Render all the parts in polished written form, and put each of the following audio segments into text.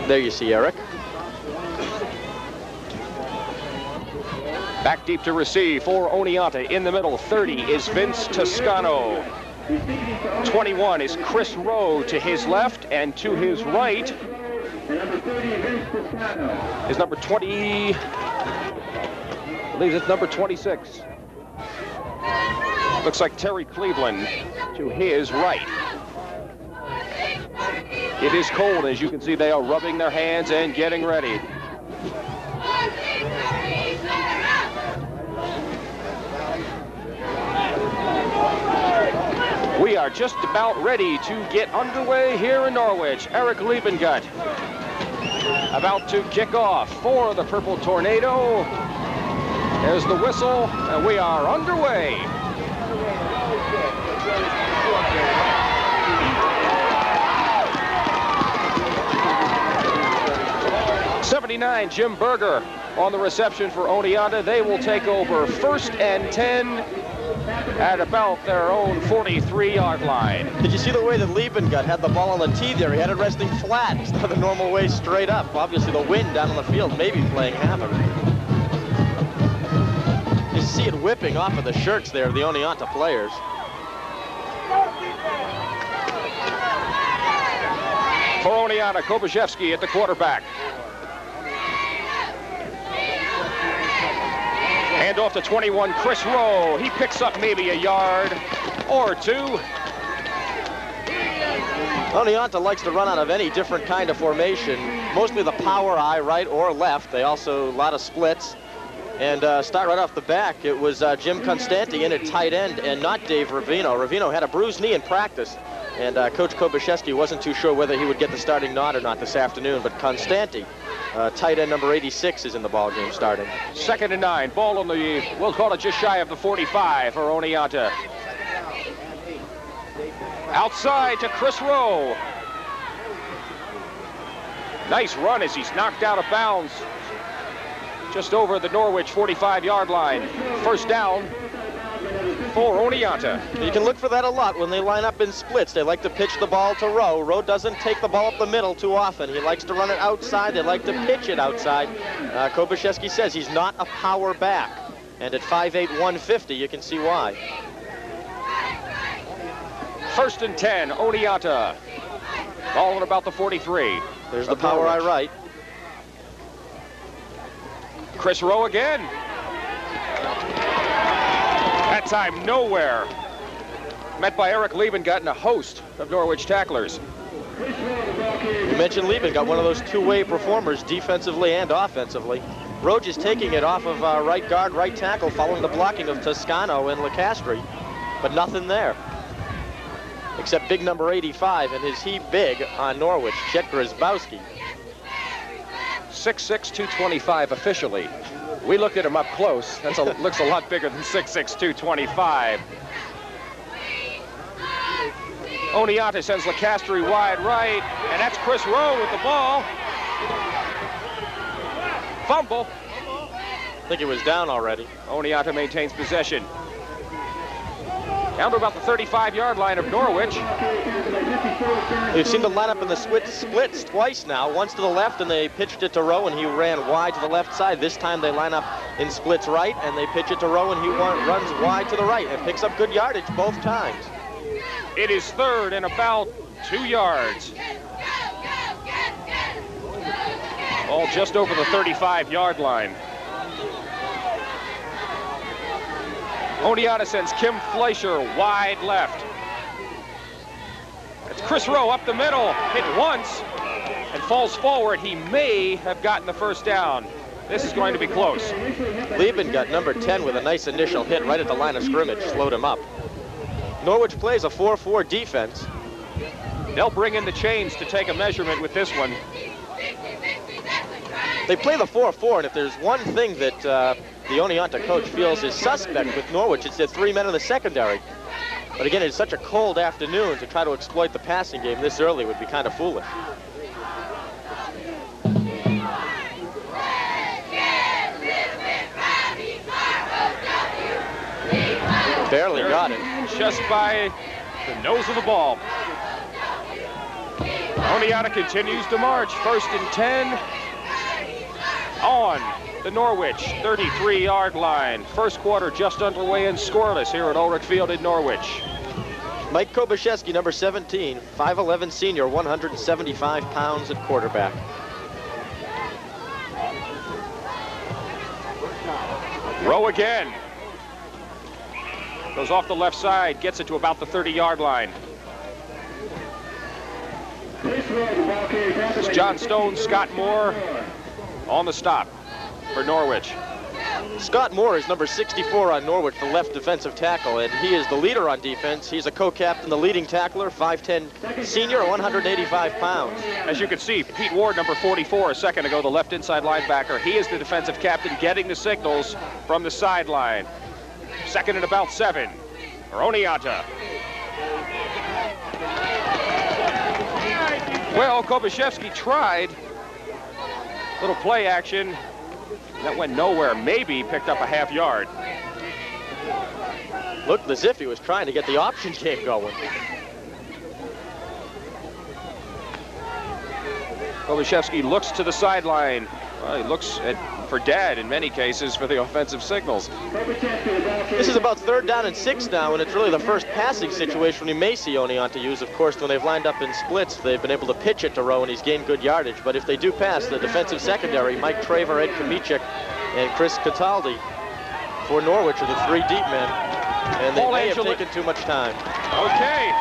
There you see Eric. Back deep to receive for Oneonta. In the middle, 30 is Vince Toscano. 21 is Chris Rowe to his left, and to his right is number 20, I believe it's number 26. Looks like Terry Cleveland to his right. It is cold, as you can see. They are rubbing their hands and getting ready. We are just about ready to get underway here in Norwich. Eric Liebengut about to kick off for the Purple Tornado. There's the whistle, and we are underway. '79 Jim Berger on the reception for Oneonta. They will take over 1st and 10 at about their own 43-yard line. Did you see the way that Liebengut had the ball on the tee there? He had it resting flat instead of the normal way straight up. Obviously the wind down on the field may be playing havoc. You see it whipping off of the shirts there of the Oneonta players. For Oneonta, Kobuszewski at the quarterback. Hand off to 21, Chris Rowe. He picks up maybe a yard or two. Oneonta likes to run out of any different kind of formation, mostly the power I, right or left. They also, a lot of splits. And start right off the back, it was Jim Constanti in at tight end and not Dave Ravino. Ravino had a bruised knee in practice, and Coach Kobuszewski wasn't too sure whether he would get the starting nod or not this afternoon, but Constanti, tight end number 86, is in the ball game starting. 2nd and 9, ball on the, we'll call it just shy of the 45 for Oneonta. Outside to Chris Rowe. Nice run as he's knocked out of bounds just over the Norwich 45-yard line. 1st down for Oneonta. You can look for that a lot when they line up in splits. They like to pitch the ball to Rowe. Rowe doesn't take the ball up the middle too often. He likes to run it outside. They like to pitch it outside. Kobuszewski says he's not a power back. And at 5'8", 150, you can see why. 1st and 10, Oneonta. Ball at about the 43. There's the power I right. Chris Rowe again. That time nowhere. Met by Eric Liebengut and a host of Norwich tacklers. You mentioned Liebengut, one of those two-way performers defensively and offensively. Rowe just taking it off of right guard, right tackle, following the blocking of Toscano and Lecastri, but nothing there. Except big number 85, and is he big on Norwich, Chet Grzybowski. 6'6", 225 officially. We looked at him up close. That looks a lot bigger than 6'6", 225. Oneonta sends Lecastri wide right, and that's Chris Rowe with the ball. Fumble. I think it was down already. Oneonta maintains possession. Down to about the 35-yard line of Norwich. We've seen the lineup in the splits twice now. Once to the left, and they pitched it to Rowe, and he ran wide to the left side. This time they line up in splits right, and they pitch it to Rowe, and he runs wide to the right and picks up good yardage both times. It is 3rd and about 2 yards. All just over the 35-yard line. Oneonta sends Kim Fleischer wide left. It's Chris Rowe up the middle, hit once, and falls forward. He may have gotten the 1st down. This is going to be close. Liebengut, number 10, with a nice initial hit right at the line of scrimmage, slowed him up. Norwich plays a 4-4 defense. They'll bring in the chains to take a measurement with this one. They play the 4-4, and if there's one thing that the Oneonta coach feels is suspect with Norwich, it's the 3 men in the secondary. But again, it's such a cold afternoon, to try to exploit the passing game this early would be kind of foolish. Barely got it. Just by the nose of the ball. Oneonta continues to march. 1st and 10 on the Norwich 33-yard line. First quarter just underway and scoreless here at Ulrich Field in Norwich. Mike Kobyszewski, number 17, 5'11" senior, 175 pounds at quarterback. Rowe again. Goes off the left side, gets it to about the 30-yard line. It's John Stone, Scott Moore on the stop for Norwich. Scott Moore is number 64 on Norwich, the left defensive tackle, and he is the leader on defense. He's a co-captain, the leading tackler, 5'10" senior, 185 pounds. As you can see, Pete Ward, number 44, a second ago, the left inside linebacker. He is the defensive captain, getting the signals from the sideline. 2nd and about 7 for Oneonta. Well, Kobyszewski tried little play action. That went nowhere. Maybe picked up a half yard. Looked as if he was trying to get the option game going. Kobyszewski looks to the sideline. Well, he looks for dad in many cases for the offensive signals. This is about 3rd down and 6 now, and it's really the first passing situation we may see Oneonta use. Of course, when they've lined up in splits, they've been able to pitch it to Rowe, and he's gained good yardage. But if they do pass, the defensive secondary, Mike Traver, Ed Kamicek, and Chris Cataldi for Norwich are the 3 deep men, and they may have taken too much time. Okay.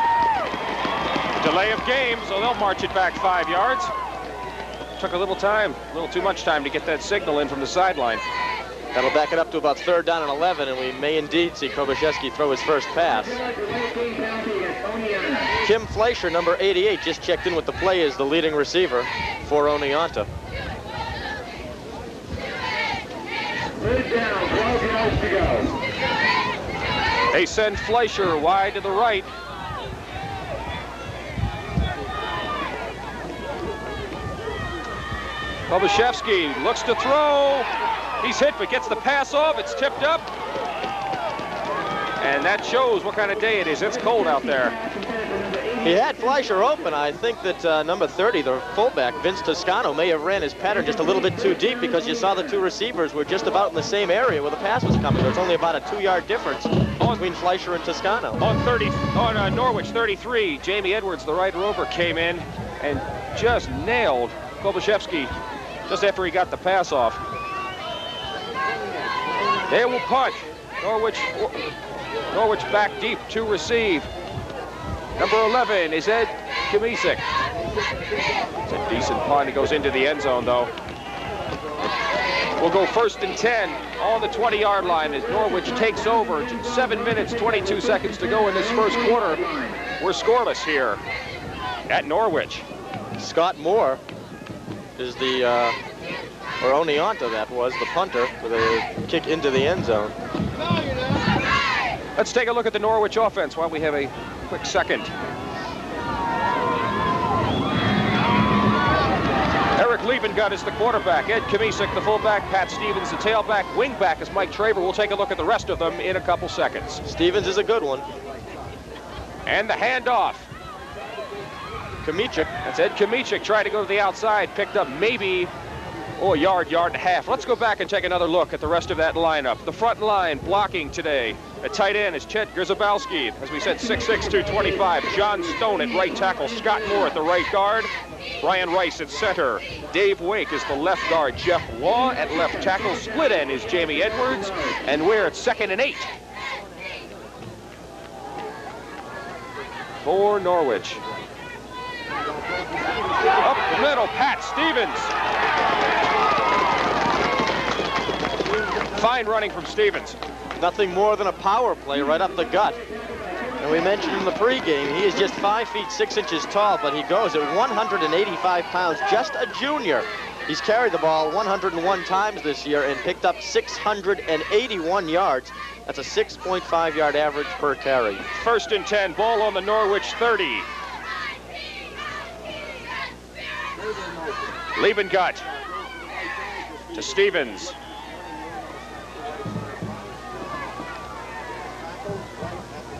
Delay of game, so they'll march it back 5 yards. Took a little time, a little too much time to get that signal in from the sideline. That'll back it up to about 3rd down and 11, and we may indeed see Kobyszewski throw his first pass. Kim Fleischer, number 88, just checked in with the play as the leading receiver for Oneonta. 3rd down, 12 yards to go. They send Fleischer wide to the right. Kobyszewski looks to throw. He's hit, but gets the pass off. It's tipped up. And that shows what kind of day it is. It's cold out there. He had Fleischer open. I think that number 30, the fullback, Vince Toscano, may have ran his pattern just a little bit too deep, because you saw the 2 receivers were just about in the same area where the pass was coming. There's only about a 2-yard difference between Fleischer and Toscano. On Norwich 33, Jamie Edwards, the right rover, came in and just nailed Kobyszewski just after he got the pass off. They will punt. Norwich back deep to receive. Number 11 is Ed Kamicek. It's a decent punt. He goes into the end zone, though. We'll go 1st and 10 on the 20-yard line as Norwich takes over. 7 minutes, 22 seconds to go in this first quarter. We're scoreless here at Norwich. Scott Moore is the, or Oneonta that was, the punter with a kick into the end zone. Let's take a look at the Norwich offense while we have a quick second. Eric Liebengut is the quarterback. Ed Kamicek, the fullback. Pat Stevens, the tailback. Wingback is Mike Traver. We'll take a look at the rest of them in a couple seconds. Stevens is a good one. And the handoff. Kamicek. That's Ed Kamicek, tried to go to the outside, picked up maybe a yard and a half. Let's go back and take another look at the rest of that lineup. The front line blocking today. At tight end is Chet Grzybowski. As we said, 6'6", 225. John Stone at right tackle. Scott Moore at the right guard. Brian Rice at center. Dave Wake is the left guard. Jeff Law at left tackle. Split end is Jamie Edwards. And we're at 2nd and 8 for Norwich. Up the middle, Pat Stevens. Fine running from Stevens. Nothing more than a power play right up the gut. And we mentioned in the pregame, he is just 5 feet 6 inches tall, but he goes at 185 pounds, just a junior. He's carried the ball 101 times this year and picked up 681 yards. That's a 6.5 yard average per carry. 1st and 10, ball on the Norwich 30. Liebengut to Stevens.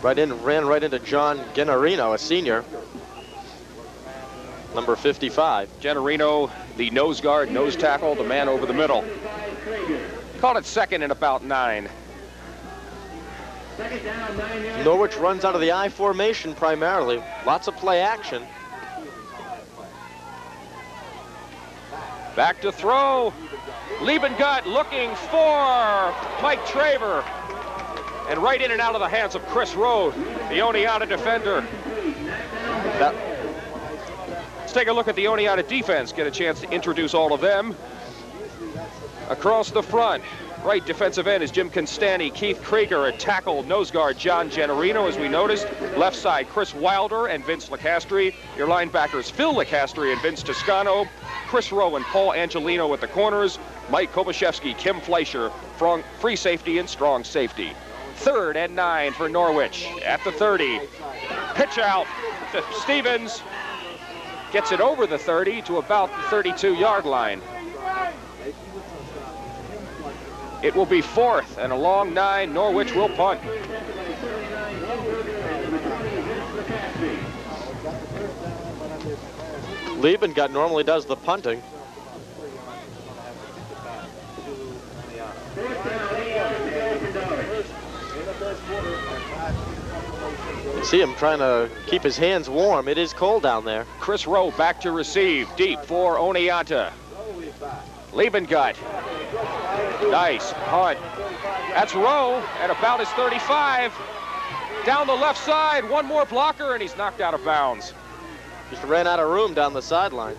Ran right into John Gennarino, a senior. number 55. Generino, the nose guard, nose tackle, the man over the middle. Called it second and about 9. Norwich runs out of the I formation primarily. Lots of play action. Back to throw. Liebengut looking for Mike Traver. And right in and out of the hands of Chris Rowe, the Oneonta defender. Let's take a look at the Oneonta defense, get a chance to introduce all of them. Across the front, right defensive end is Jim Constanti, Keith Krieger, a tackle, nose guard John Generino, as we noticed. Left side, Chris Wilder and Vince Lecastri. Your linebackers, Phil Lecastri and Vince Toscano. Chris Rowe and Paul Angelino at the corners. Mike Kobashevsky, Kim Fleischer, free safety and strong safety. 3rd and 9 for Norwich at the 30. Pitch out to Stevens. Gets it over the 30 to about the 32-yard line. It will be 4th and a long 9. Norwich will punt. Liebengut normally does the punting. You see him trying to keep his hands warm. It is cold down there. Chris Rowe back to receive, deep for Oneonta. Liebengut. Nice punt. That's Rowe at about his 35. Down the left side, one more blocker, and he's knocked out of bounds. Just ran out of room down the sideline.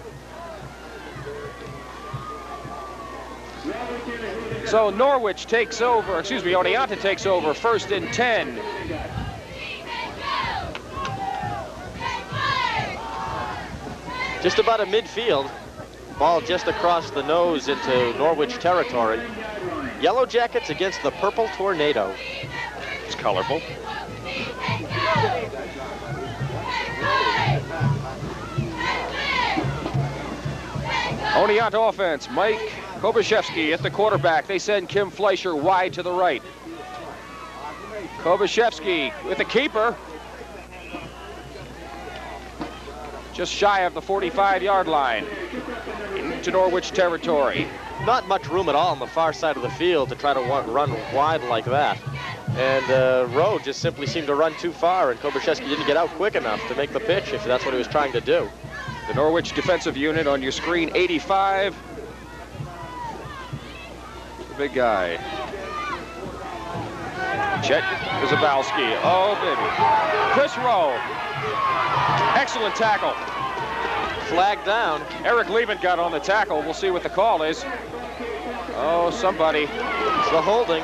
So Norwich takes over, Oneonta takes over 1st and 10. Just about at midfield. Ball just across the nose into Norwich territory. Yellow Jackets against the Purple Tornado. It's colorful. Oneonta offense, Mike Kobashevsky at the quarterback. They send Kim Fleischer wide to the right. Kobashevsky with the keeper. Just shy of the 45-yard line into Norwich territory. Not much room at all on the far side of the field to try to run wide like that. And Rowe just simply seemed to run too far, and Kobashevsky didn't get out quick enough to make the pitch, if that's what he was trying to do. The Norwich defensive unit on your screen, 85. The big guy. Chet Zabowski. Oh, baby. Chris Rowe. Excellent tackle. Flag down. Eric Liebengut on the tackle. We'll see what the call is. Oh, somebody. It's the holding.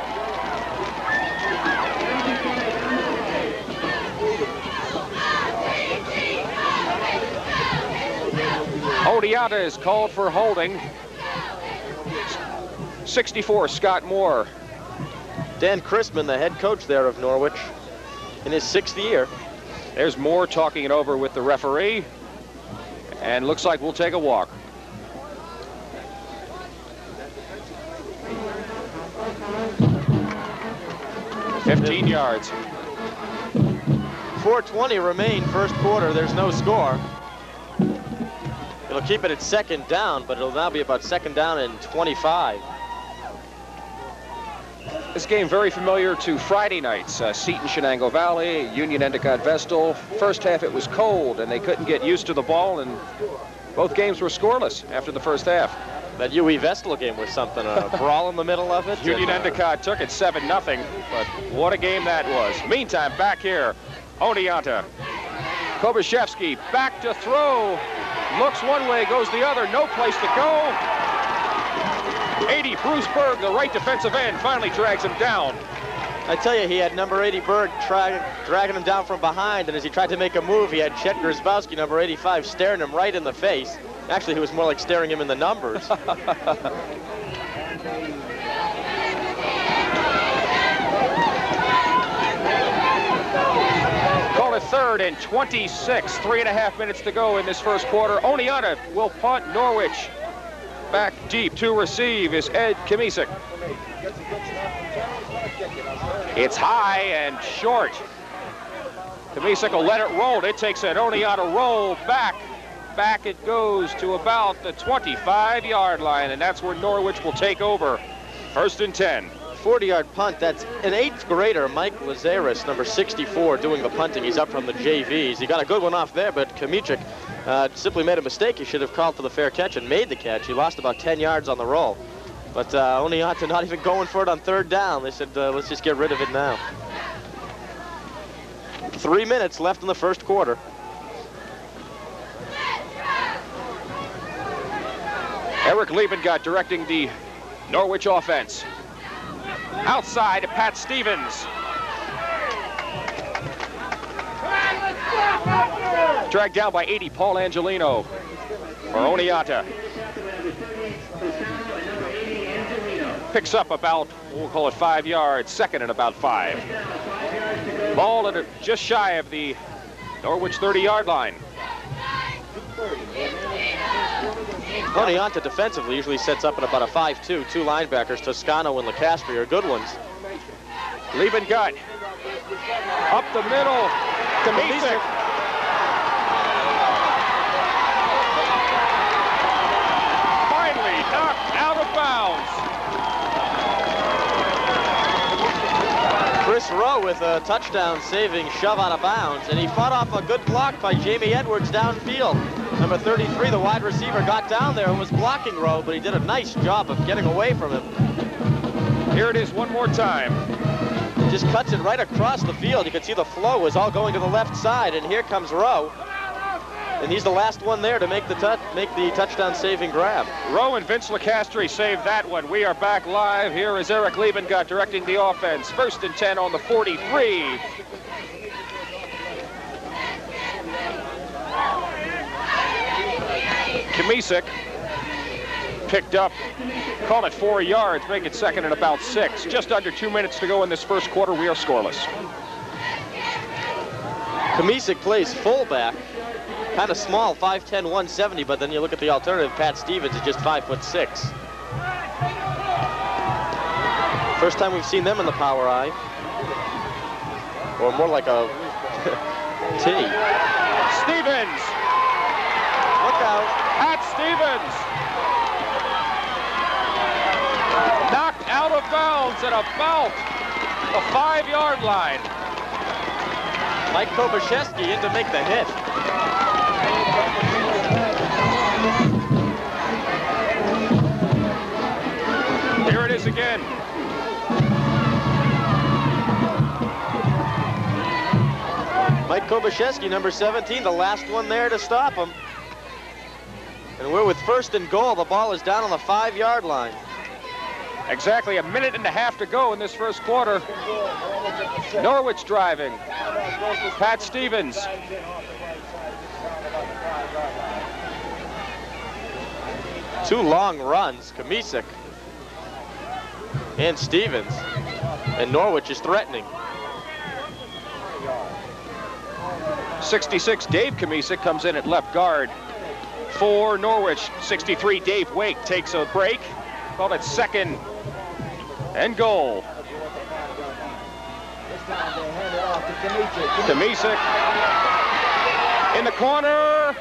Oneonta is called for holding. 64, Scott Moore. Dan Chrisman, the head coach there of Norwich, in his 6th year. There's Moore talking it over with the referee. And looks like we'll take a walk. $15 yards. 4:20 remain, first quarter. There's no score. It'll keep it at 2nd down, but it'll now be about 2nd down and 25. This game very familiar to Friday nights. Seton Shenango Valley, Union Endicott Vestal. First half it was cold and they couldn't get used to the ball, and both games were scoreless after the first half. That UE Vestal game was something, a brawl in the middle of it. Union Endicott took it 7-0, but what a game that was. Meantime, back here, Oneonta. Kobashevsky back to throw. Looks one way, goes the other, no place to go. 80, Bruce Berg, the right defensive end, finally drags him down. I tell you, he had number 80 Berg dragging him down from behind, and as he tried to make a move, he had Chet Grzyzbowski, number 85, staring him right in the face. Actually, he was more like staring him in the numbers. Call it 3rd and 26, 3.5 minutes to go in this first quarter. Oneonta will punt. Norwich back deep to receive is Ed Kamisic. It's high and short. Kamisic will let it roll. It takes an Oneonta roll back back it goes to about the 25-yard line, and that's where Norwich will take over. 1st and 10. 40-yard punt. That's an 8th grader, Mike Lazaris, number 64, doing the punting. He's up from the JVs. He got a good one off there, but Kamichik simply made a mistake. He should have called for the fair catch and made the catch. He lost about 10 yards on the roll. But Oneonta not even going for it on 3rd down. They said, let's just get rid of it now. 3 minutes left in the first quarter. Eric Liebengott directing the Norwich offense. Outside to Pat Stevens. Dragged down by 80, Paul Angelino for Oneonta. Picks up about, we'll call it 5 yards, 2nd and about 5. Ball at just shy of the Norwich 30-yard line. Oneonta defensively usually sets up at about a 5-2. 2 linebackers, Toscano and LeCastri, are good ones. Liebengott up the middle to Kamichik. Finally knocked out of bounds. Chris Rowe with a touchdown-saving shove out of bounds, and he fought off a good block by Jamie Edwards downfield. Number 33, the wide receiver, got down there and was blocking Rowe, but he did a nice job of getting away from him. Here it is one more time. Just cuts it right across the field. You can see the flow was all going to the left side, and here comes Rowe. And he's the last one there to make the touchdown-saving grab. Rowe and Vince LeCastri saved that one. We are back live. Here is Eric Liebengott directing the offense. 1st and 10 on the 43. Kamichik picked up, call it 4 yards, make it 2nd and about 6. Just under 2 minutes to go in this first quarter. We are scoreless. Kamichik plays fullback. Kind of small, 5'10", 170, but then you look at the alternative, Pat Stevens is just 5'6". First time we've seen them in the power I. Or more like a T. Stevens! Look out. Pat Stevens! Knocked out of bounds at about the 5-yard line. Mike Kobaszewski in to make the hit. Here it is again. Mike Kobaszewski, number 17, the last one there to stop him. And we're with 1st and goal. The ball is down on the 5-yard line. Exactly a minute and a half to go in this first quarter. Norwich driving. Pat Stevens. Two long runs, Kamichik and Stevens. And Norwich is threatening. 66, Dave Kamichik comes in at left guard for Norwich. 63, Dave Wake takes a break. Called it 2nd and goal. Kamichik in the corner,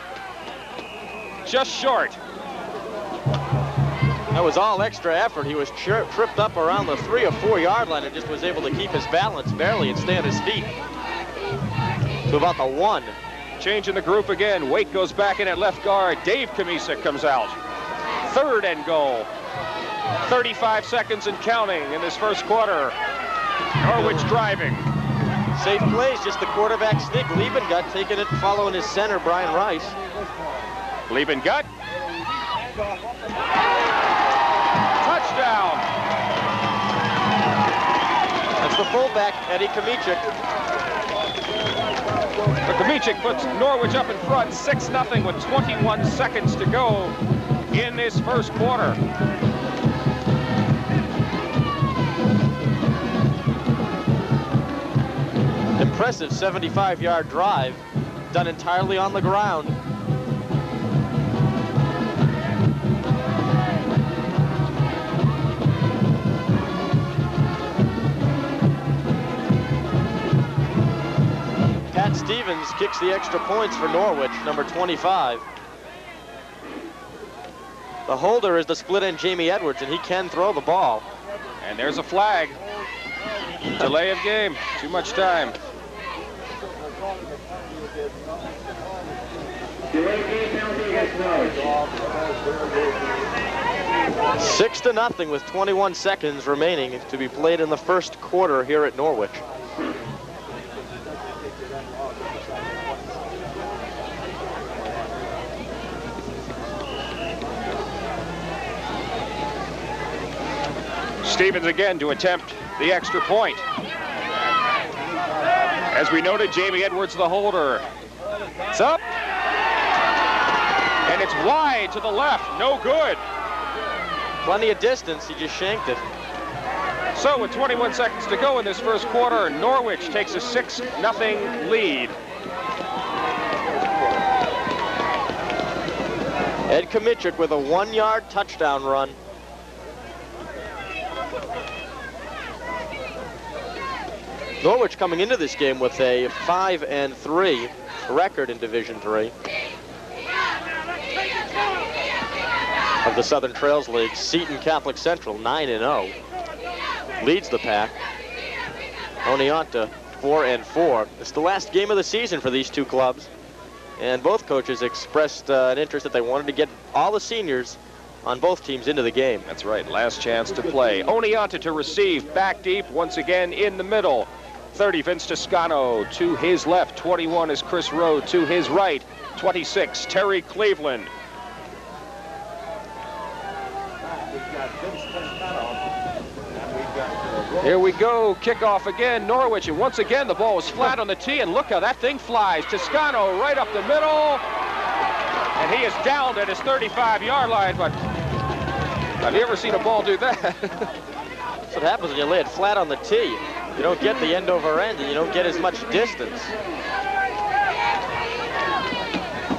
just short. That was all extra effort. He was tripped up around the 3 or 4 yard line and just was able to keep his balance barely and stay on his feet to about the 1. Change in the group again. Wake goes back in at left guard. Dave Kamichik comes out. 3rd and goal. 35 seconds and counting in this first quarter. Norwich driving. Safe plays, just the quarterback sneak. Liebengott taking it, following his center, Brian Rice. Liebengott. Touchdown. That's the fullback, Eddie Kamichik. But Kamichik puts Norwich up in front, 6-0 with 21 seconds to go in this first quarter. Impressive 75-yard drive, done entirely on the ground. Pat Stevens kicks the extra points for Norwich, number 25. The holder is the split end Jamie Edwards, and he can throw the ball. And there's a flag. Delay of game. Too much time. Delay game penalty against Norwich. 6-0 with 21 seconds remaining to be played in the first quarter here at Norwich. Stevens again to attempt the extra point. As we noted, Jamie Edwards the holder. It's up. And it's wide to the left. No good. Plenty of distance. He just shanked it. So with 21 seconds to go in this first quarter, Norwich takes a 6-0 lead. Ed Kmichik with a 1-yard touchdown run. Norwich coming into this game with a 5-3 record in Division III of the Southern Trails League. Seton Catholic Central 9-0 leads the pack. Oneonta 4-4. It's the last game of the season for these two clubs, and both coaches expressed an interest that they wanted to get all the seniors on both teams into the game. That's right, last chance to play. Oneonta to receive, back deep, once again in the middle. 30, Vince Toscano. To his left, 21 is Chris Rowe. To his right, 26, Terry Cleveland. Here we go, kickoff again, Norwich, and once again the ball was flat on the tee, and look how that thing flies. Toscano right up the middle, and he is downed at his 35-yard line, but have you ever seen a ball do that? That's what happens when you lay it flat on the tee. You don't get the end over end, and you don't get as much distance.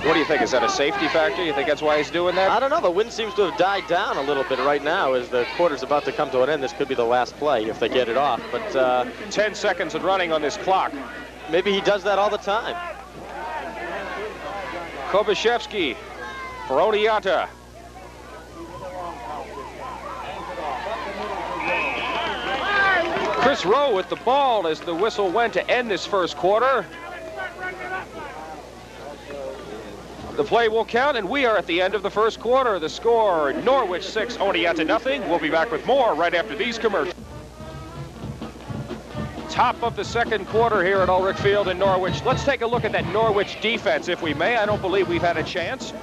What do you think? Is that a safety factor? You think that's why he's doing that? I don't know. The wind seems to have died down a little bit right now as the quarter's about to come to an end. This could be the last play if they get it off. But 10 seconds and running on this clock. Maybe he does that all the time. Kobashevsky for Oneonta. Chris Rowe with the ball as the whistle went to end this first quarter. The play will count, and we are at the end of the first quarter. The score, Norwich 6, Oneonta nothing. We'll be back with more right after these commercials. Top of the second quarter here at Ulrich Field in Norwich. Let's take a look at that Norwich defense, if we may. I don't believe we've had a chance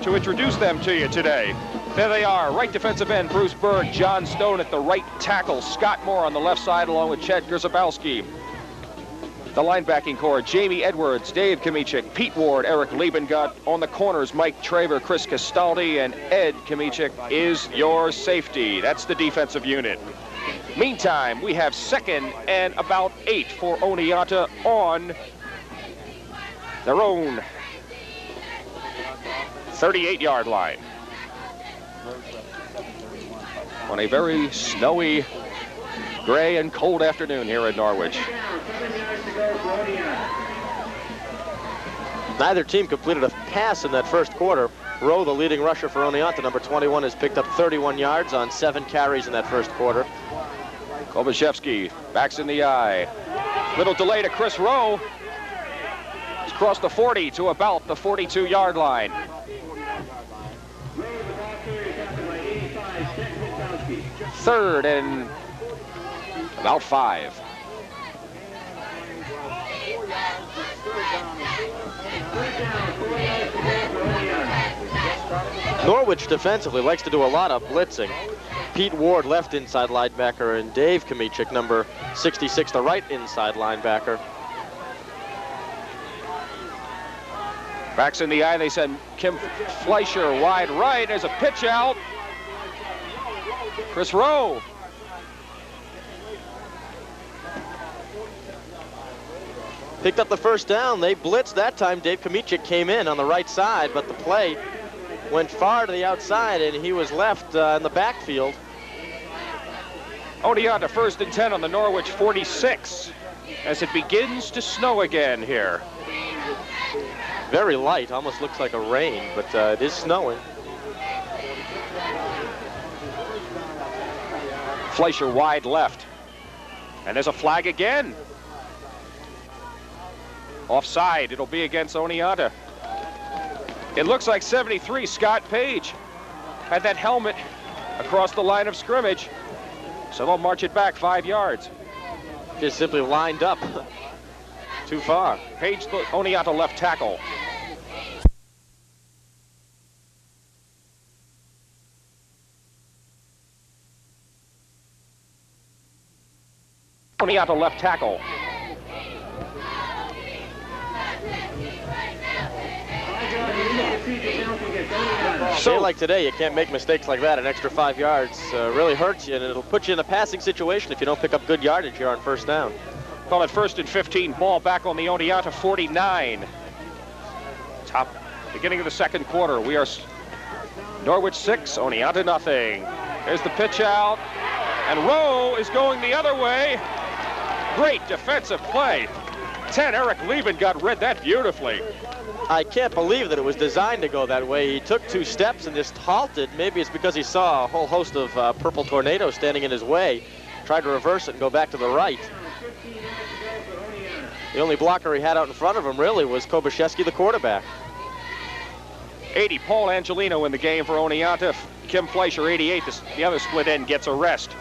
to introduce them to you today. There they are, right defensive end, Bruce Berg, John Stone at the right tackle, Scott Moore on the left side along with Chet Grzybowski. The linebacking core, Jamie Edwards, Dave Kmichik, Pete Ward, Eric Liebengut. On the corners, Mike Traver, Chris Castaldi, and Ed Kmichik is your safety. That's the defensive unit. Meantime, we have 2nd and about 8 for Oneonta on their own 38-yard line. On a very snowy, gray and cold afternoon here in Norwich. Neither team completed a pass in that first quarter. Rowe, the leading rusher for Oneonta, number 21, has picked up 31 yards on 7 carries in that first quarter. Kobashevsky backs in the eye. Little delay to Chris Rowe. He's crossed the 40 to about the 42-yard line. Third and about 5. Norwich defensively likes to do a lot of blitzing. Pete Ward, left inside linebacker, and Dave Kmichik, number 66, the right inside linebacker. Backs in the eye, they send Kim Fleischer wide right. There's a pitch out. Chris Rowe. Picked up the first down. They blitzed that time. Dave Kmichik came in on the right side, but the play went far to the outside, and he was left in the backfield. Oneonta 1st and 10 on the Norwich 46 as it begins to snow again here. Very light, almost looks like a rain, but it is snowing. Fleischer wide left. And there's a flag again. Offside, it'll be against Oneonta. It looks like 73, Scott Page, had that helmet across the line of scrimmage. So they'll march it back 5 yards. Just simply lined up too far. Page, the Oneonta left tackle. Oneonta left tackle. So like today, you can't make mistakes like that. An extra 5 yards really hurts you, and it'll put you in a passing situation if you don't pick up good yardage here on first down. Call it 1st and 15. Ball back on the Oneonta 49. Beginning of the second quarter. We are Norwich 6, Oneonta nothing. There's the pitch out, and Rowe is going the other way. Great defensive play. 10, Eric Liebengut read that beautifully. I can't believe that it was designed to go that way. He took 2 steps and just halted. Maybe it's because he saw a whole host of purple tornadoes standing in his way. Tried to reverse it and go back to the right. The only blocker he had out in front of him really was Kobyszewski, the quarterback. 80, Paul Angelino in the game for Oneonta. Kim Fleischer, 88, the other split end, gets a rest.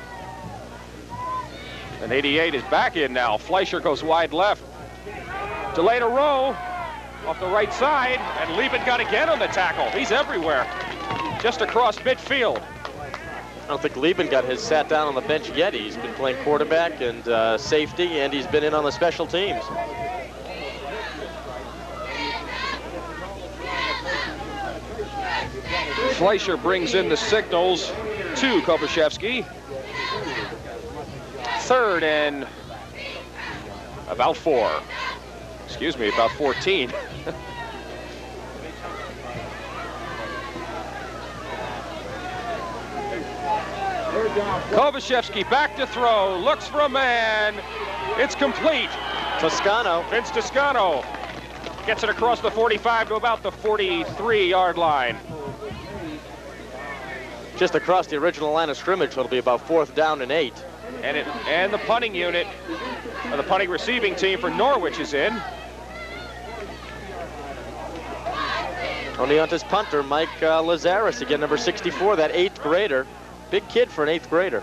And 88 is back in now. Fleischer goes wide left. Delay to Rowe off the right side, and Liebengut again on the tackle. He's everywhere, just across midfield. I don't think Liebengut has sat down on the bench yet. He's been playing quarterback and safety, and he's been in on the special teams. Fleischer brings in the signals to Kobyszewski. 3rd and about 4. Excuse me, about 14. Kobyszewski back to throw, looks for a man. It's complete. Toscano. Vince Toscano gets it across the 45 to about the 43-yard line. Just across the original line of scrimmage, it'll be about 4th down and 8. And the punting unit, or the punting receiving team for Norwich is in. Oneonta's punter, Mike Lazaris, again, number 64, that 8th grader. Big kid for an 8th grader.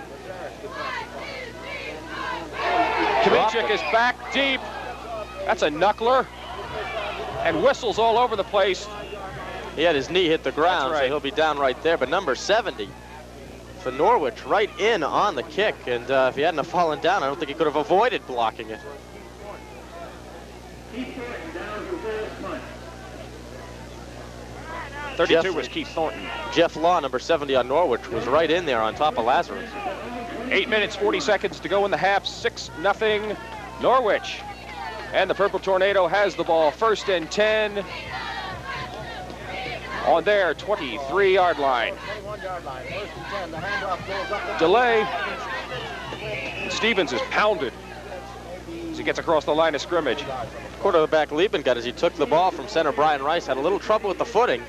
Kamichik is back deep. That's a knuckler. And whistles all over the place. He had his knee hit the ground, right. So he'll be down right there. But number 70 for Norwich, right in on the kick. And if he hadn't have fallen down, I don't think he could have avoided blocking it. 32 was Keith Thornton. Jeff Law, number 70 on Norwich, was right in there on top of Lazarus. 8 minutes, 40 seconds to go in the half. 6-0 Norwich. And the Purple Tornado has the ball. 1st and 10 on their 23-yard line. Delay. And Stevens is pounded as he gets across the line of scrimmage. Quarterback Liebengut, as he took the ball from center Brian Rice, had a little trouble with the footing,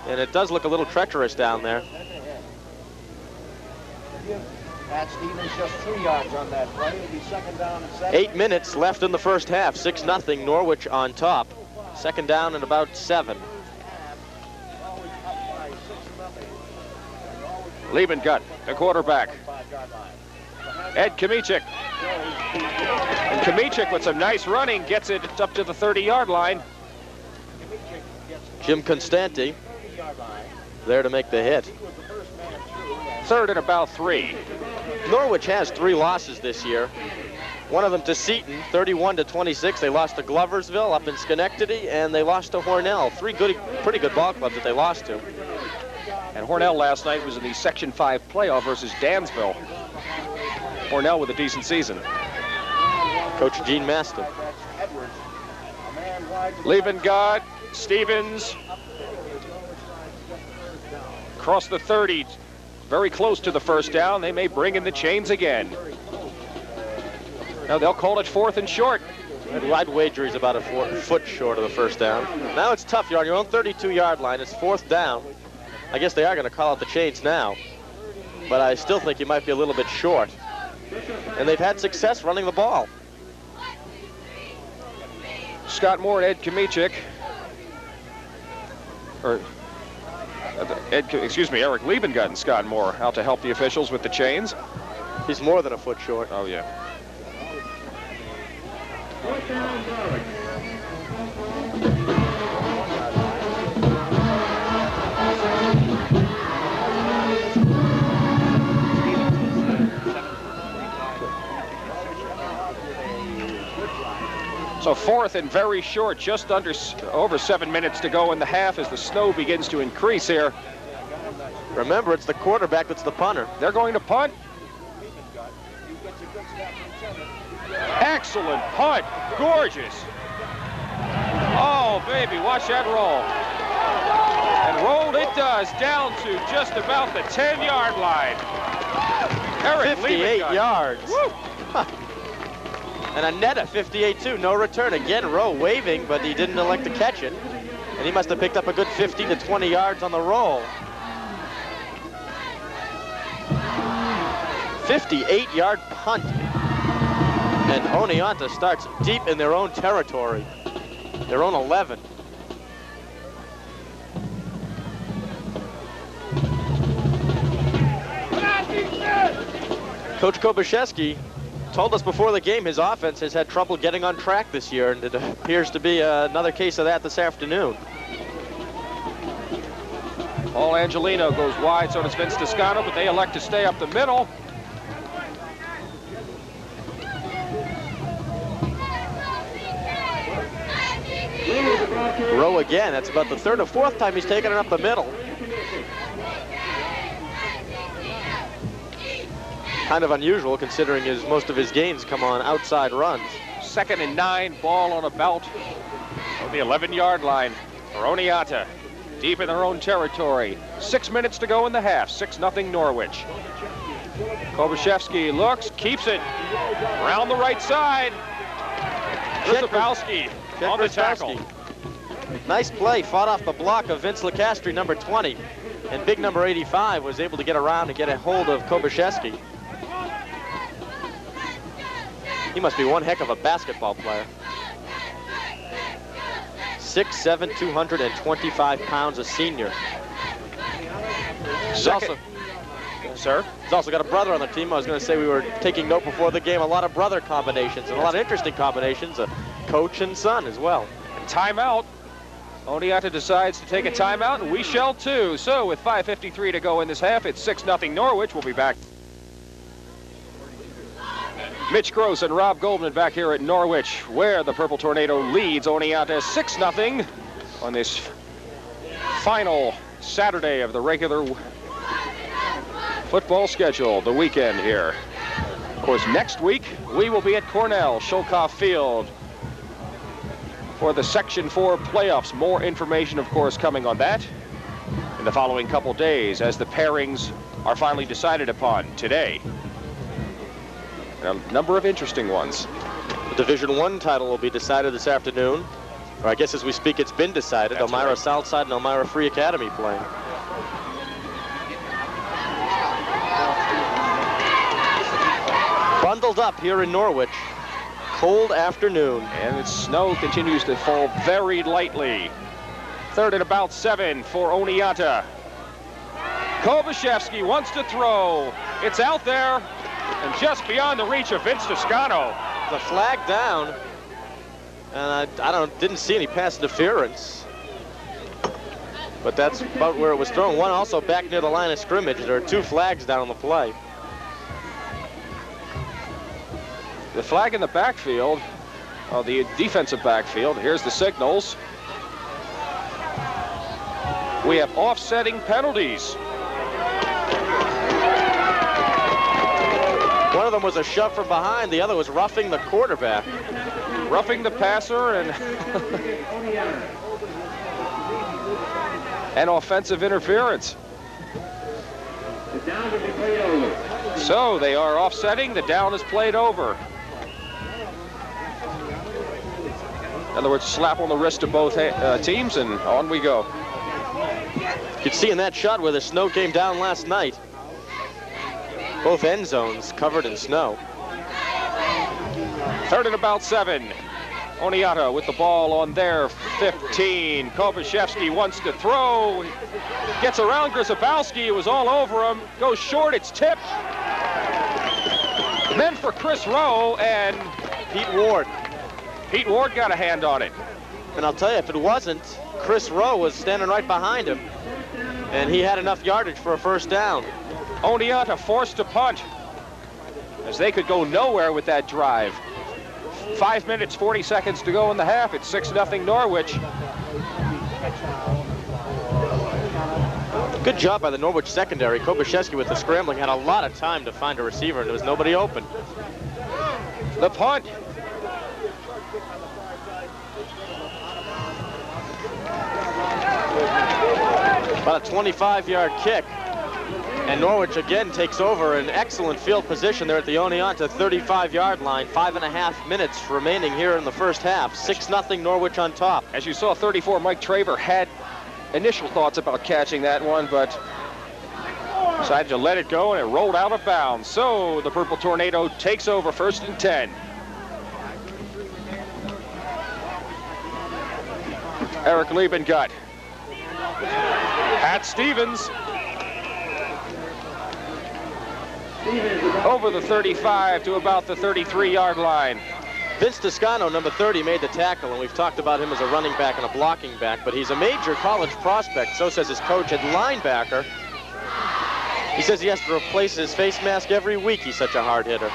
and it does look a little treacherous down there. Pat Stevens just 3 yards on that play. It'll be 2nd down and 7. 8 minutes left in the first half. 6-0 Norwich on top. 2nd down and about 7. Liebengut, the quarterback. Ed Kamichik. And Kamichik with some nice running gets it up to the 30-yard line. Jim Constanti there to make the hit. 3rd and about 3. Norwich has 3 losses this year. One of them to Seton, 31-26. They lost to Gloversville up in Schenectady, and they lost to Hornell. 3 pretty good ball clubs that they lost to. And Hornell last night was in the Section 5 playoff versus Dansville. Hornell with a decent season. Coach Gene Maston. Liebengut, Stevens. Across the 30, very close to the 1st down. They may bring in the chains again. Now they'll call it 4th and short. I'd wager he's about a foot short of the 1st down. Now it's tough. You're on your own 32-yard line. It's 4th down. I guess they are going to call out the chains now. but I still think he might be a little bit short. And they've had success running the ball. Scott Moore and Ed Kmichik, Eric Liebengut and Scott Moore out to help the officials with the chains. He's more than a foot short. Oh, yeah. So fourth and very short, just over 7 minutes to go in the half as the snow begins to increase here. Remember, it's the quarterback that's the punter. They're going to punt. Excellent punt. Gorgeous. Oh, baby, watch that roll. And rolled it does down to just about the 10-yard line. Eric 58 Liebengut. yards. Woo. And a net at 58 too, no return. Again, Rowe waving, but he didn't elect to catch it. And he must have picked up a good 15 to 20 yards on the roll. 58-yard punt. And Oneonta starts deep in their own territory. Their own 11. Coach Kobyszewski told us before the game his offense has had trouble getting on track this year, and it appears to be another case of that this afternoon. Paul Angelino goes wide, so does Vince Toscano, but they elect to stay up the middle. Rowe again. That's about the third or fourth time he's taken it up the middle. Kind of unusual considering most of his gains come on outside runs. 2nd and 9, ball on about the 11-yard line for Oneonta. Deep in their own territory. 6 minutes to go in the half. 6-0 Norwich. Kobyszewski looks, keeps it around the right side. Krzyzewski on the tackle. Nice play, fought off the block of Vince Lecastri, number 20. And big number 85 was able to get around and get a hold of Kobyszewski. He must be one heck of a basketball player. 6'7", 225 pounds, a senior. He's also got a brother on the team. I was going to say we were taking note before the game. A lot of brother combinations and a lot of interesting combinations. A coach and son as well. Timeout. Oneonta decides to take a timeout, and we shall too. So with 5:53 to go in this half, it's 6-0 Norwich. We'll be back. Mitch Gross and Rob Goldman back here at Norwich, where the Purple Tornado leads Oneonta 6-0 on this final Saturday of the regular football schedule, the weekend here. Of course, next week, we will be at Cornell, Sholkoff Field, for the Section 4 playoffs. More information, of course, coming on that in the following couple days as the pairings are finally decided upon today. And a number of interesting ones. The Division I title will be decided this afternoon. Or I guess as we speak, it's been decided. That's Elmira right. Southside and Elmira Free Academy playing. Bundled up here in Norwich. Cold afternoon. And its snow continues to fall very lightly. 3rd and about 7 for Oneonta. Kobyszewski wants to throw. It's out there and just beyond the reach of Vince Toscano. The flag down. And I didn't see any pass interference. But that's about where it was thrown. One also back near the line of scrimmage. There are 2 flags down on the play. The flag in the backfield, the defensive backfield. Here's the signals. We have offsetting penalties. One of them was a shove from behind. The other was roughing the quarterback. Roughing the passer and and offensive interference. So they are offsetting. The down is played over. In other words, slap on the wrist of both teams, and on we go. You could see in that shot where the snow came down last night. Both end zones covered in snow. 3rd and about 7. Oneonta with the ball on their 15. Kobyszewski wants to throw. Gets around Grzybowski. It was all over him. Goes short. It's tipped. And then for Chris Rowe and Pete Ward. Pete Ward got a hand on it. And I'll tell you, if it wasn't, Chris Rowe was standing right behind him. And he had enough yardage for a first down. Oneonta forced to punt, as they could go nowhere with that drive. 5 minutes, 40 seconds to go in the half. It's 6-0 Norwich. Good job by the Norwich secondary. Kobyszewski with the scrambling had a lot of time to find a receiver, and there was nobody open. The punt. About a 25-yard kick. And Norwich again takes over an excellent field position there at the Oneonta 35-yard line. 5.5 minutes remaining here in the first half. 6-0 Norwich on top. As you saw, 34, Mike Traver had initial thoughts about catching that one, but decided to let it go, and it rolled out of bounds. So the Purple Tornado takes over 1st and 10. Eric Liebengut. Pat Stevens. Over the 35 to about the 33-yard line. Vince Toscano, number 30, made the tackle, and we've talked about him as a running back and a blocking back, but he's a major college prospect, so says his coach at linebacker. He says he has to replace his face mask every week. He's such a hard hitter.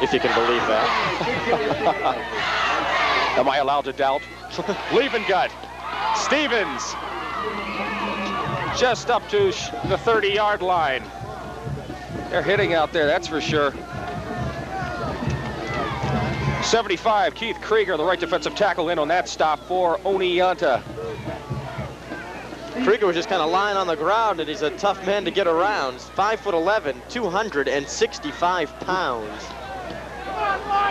If you can believe that. Am I allowed to doubt? Liebengut. Stevens. Just up to the 30-yard line. They're hitting out there, that's for sure. 75, Keith Krieger, the right defensive tackle, in on that stop for Oneonta. Krieger was just kind of lying on the ground, and he's a tough man to get around. 5'11", 265 pounds.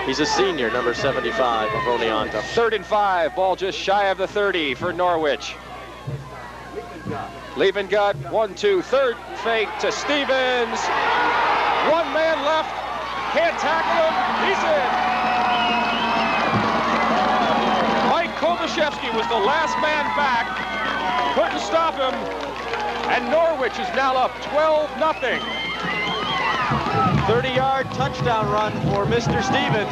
He's a senior, number 75 of Oneonta. 3rd and 5, ball just shy of the 30 for Norwich. Liebengut, 1-2, 3rd fake to Stevens. One man left, can't tackle him, he's in. Mike Kobyszewski was the last man back, couldn't stop him, and Norwich is now up 12-0. 30-yard touchdown run for Mr. Stevens.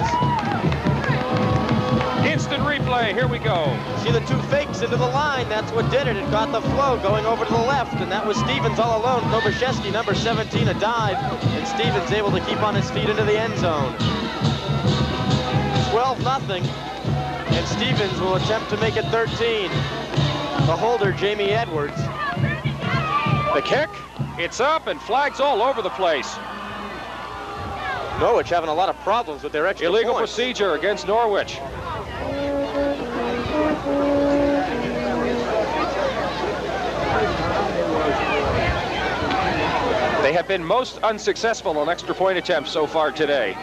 Instant replay, here we go. See the two fakes into the line, that's what did it. It got the flow going over to the left, and that was Stevens all alone. Kobyszewski, number 17, a dive, and Stevens able to keep on his feet into the end zone. 12-0, and Stevens will attempt to make it 13. The holder, Jamie Edwards. The kick, it's up, and flags all over the place. Norwich having a lot of problems with their extra Illegal points. procedure against Norwich. They have been most unsuccessful on extra point attempts so far today.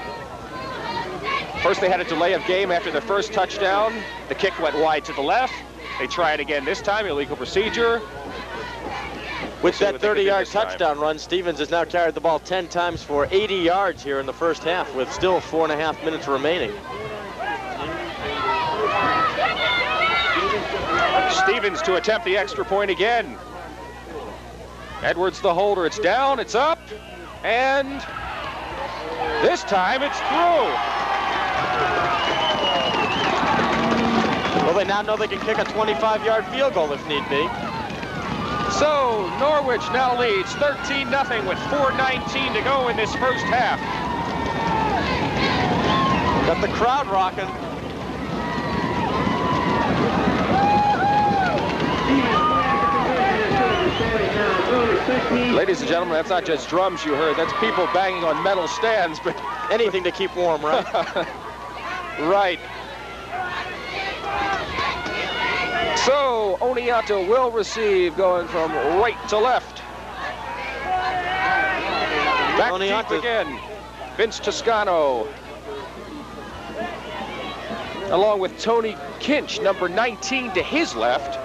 First, they had a delay of game after their first touchdown. The kick went wide to the left. They try it again this time, illegal procedure. With that 30-yard touchdown run, Stevens has now carried the ball 10 times for 80 yards here in the first half, with still 4.5 minutes remaining. Stevens to attempt the extra point again. Edwards the holder. It's down, it's up, and this time it's through. Well, they now know they can kick a 25-yard field goal if need be. So Norwich now leads 13-0 with 4:19 to go in this first half. Got the crowd rocking. Ladies and gentlemen, that's not just drums you heard, that's people banging on metal stands, but anything to keep warm, right? Right. So Oneonta will receive, going from right to left. Back Oneonta deep again. Vince Toscano, along with Tony Kinch, number 19, to his left.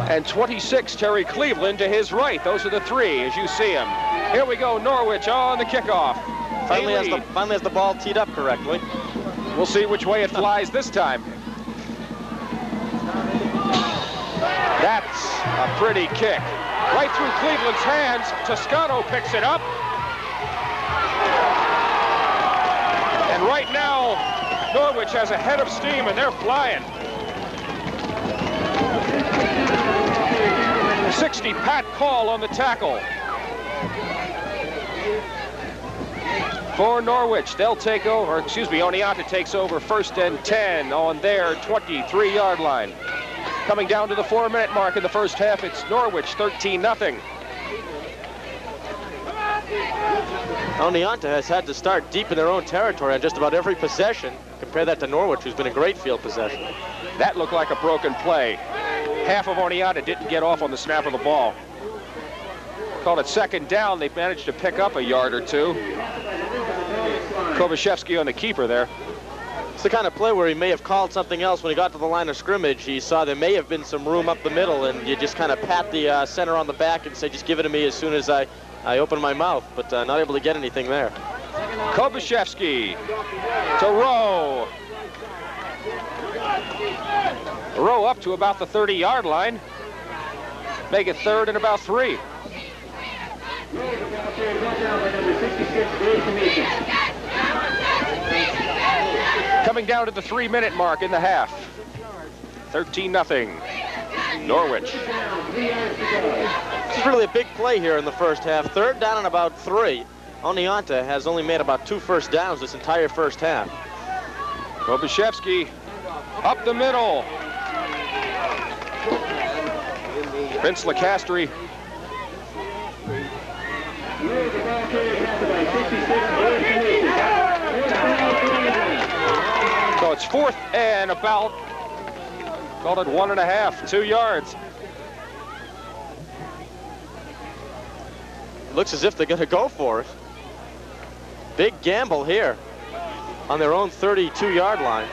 And 26, Terry Cleveland to his right. Those are the three as you see them. Here we go, Norwich on the kickoff. Finally has the ball teed up correctly. We'll see which way it flies this time. That's a pretty kick. Right through Cleveland's hands. Toscano picks it up. And right now, Norwich has a head of steam and they're flying. 60 Pat Call on the tackle. For Norwich, they'll take over, Oneonta takes over 1st and 10 on their 23-yard line. Coming down to the 4-minute mark in the first half, it's Norwich 13-0. Oneonta has had to start deep in their own territory on just about every possession. Compare that to Norwich, who's been a great field possession. That looked like a broken play. Half of Oneonta didn't get off on the snap of the ball. Called it 2nd down. They managed to pick up a yard or two. Kovashevsky on the keeper there. It's the kind of play where he may have called something else when he got to the line of scrimmage. He saw there may have been some room up the middle, and you just kind of pat the center on the back and say, just give it to me as soon as I open my mouth, but not able to get anything there. Kovashevsky to Rowe. Rowe up to about the 30-yard line. Make it 3rd and about 3. Coming down to the 3-minute mark in the half. 13-0. Norwich. This is really a big play here in the first half. 3rd down and about 3. Oneonta has only made about 2 first downs this entire first half. Kovashevsky up the middle. Vince Lecastri. So it's 4th and about, called it 1.5, 2 yards. Looks as if they're going to go for it. Big gamble here on their own 32-yard line.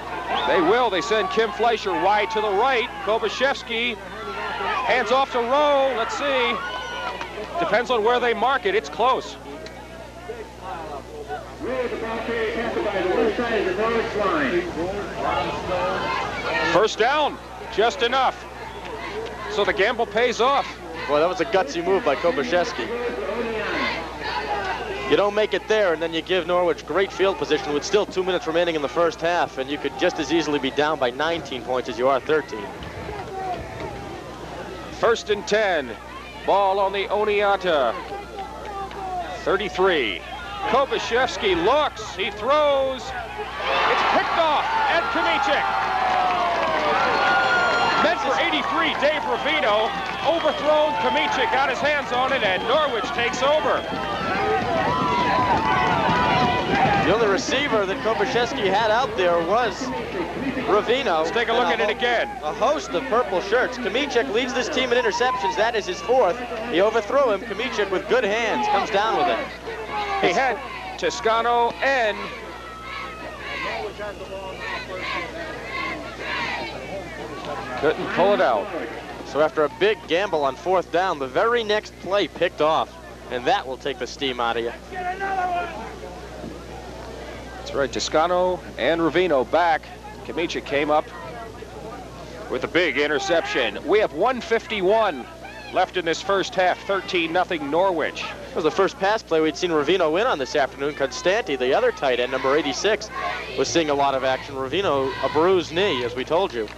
They will. They send Kim Fleischer wide to the right. Kovashevsky hands off to Rowe. Let's see. Depends on where they mark it. It's close. First down. Just enough. So the gamble pays off. Boy, that was a gutsy move by Kovashevsky. You don't make it there, and then you give Norwich great field position with still 2 minutes remaining in the first half, and you could just as easily be down by 19 points as you are 13. 1st and 10. Ball on the Oneonta 33. Kovashevsky looks, he throws. It's picked off at Kamichik. Meant for 83, Dave Ravino. Overthrown, Kamichik got his hands on it, and Norwich takes over. The only receiver that Kovashevsky had out there was Ravino. Let's take a look at it again. A host of purple shirts. Kamichik leads this team in interceptions. That is his 4th. He overthrew him. Kamichik with good hands comes down with it. He had Toscano and couldn't pull it out. So after a big gamble on 4th down, the very next play picked off, and that will take the steam out of you. That's right, Toscano and Ravino back. Kamichik came up with a big interception. We have 1:51 left in this first half, 13-0 Norwich. It was the first pass play we'd seen Ravino win on this afternoon. Constanti, the other tight end, number 86, was seeing a lot of action. Ravino, a bruised knee, as we told you.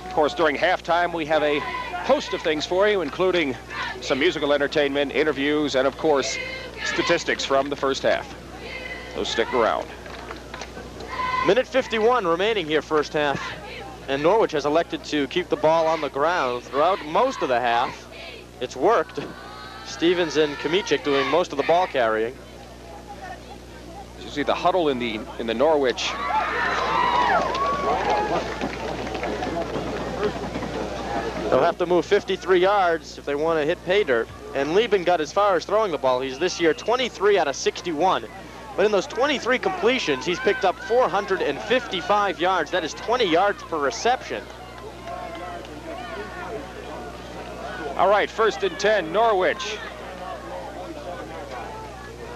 Of course, during halftime, we have a host of things for you, including some musical entertainment, interviews, and of course, statistics from the first half. So stick around. Minute 51 remaining here first half. And Norwich has elected to keep the ball on the ground throughout most of the half. It's worked. Stevens and Kamichik doing most of the ball carrying. You see the huddle in the Norwich. They'll have to move 53 yards if they want to hit pay dirt. And Lieben got as far as throwing the ball. He's this year 23 out of 61. But in those 23 completions, he's picked up 455 yards. That is 20 yards per reception. All right, 1st and 10, Norwich.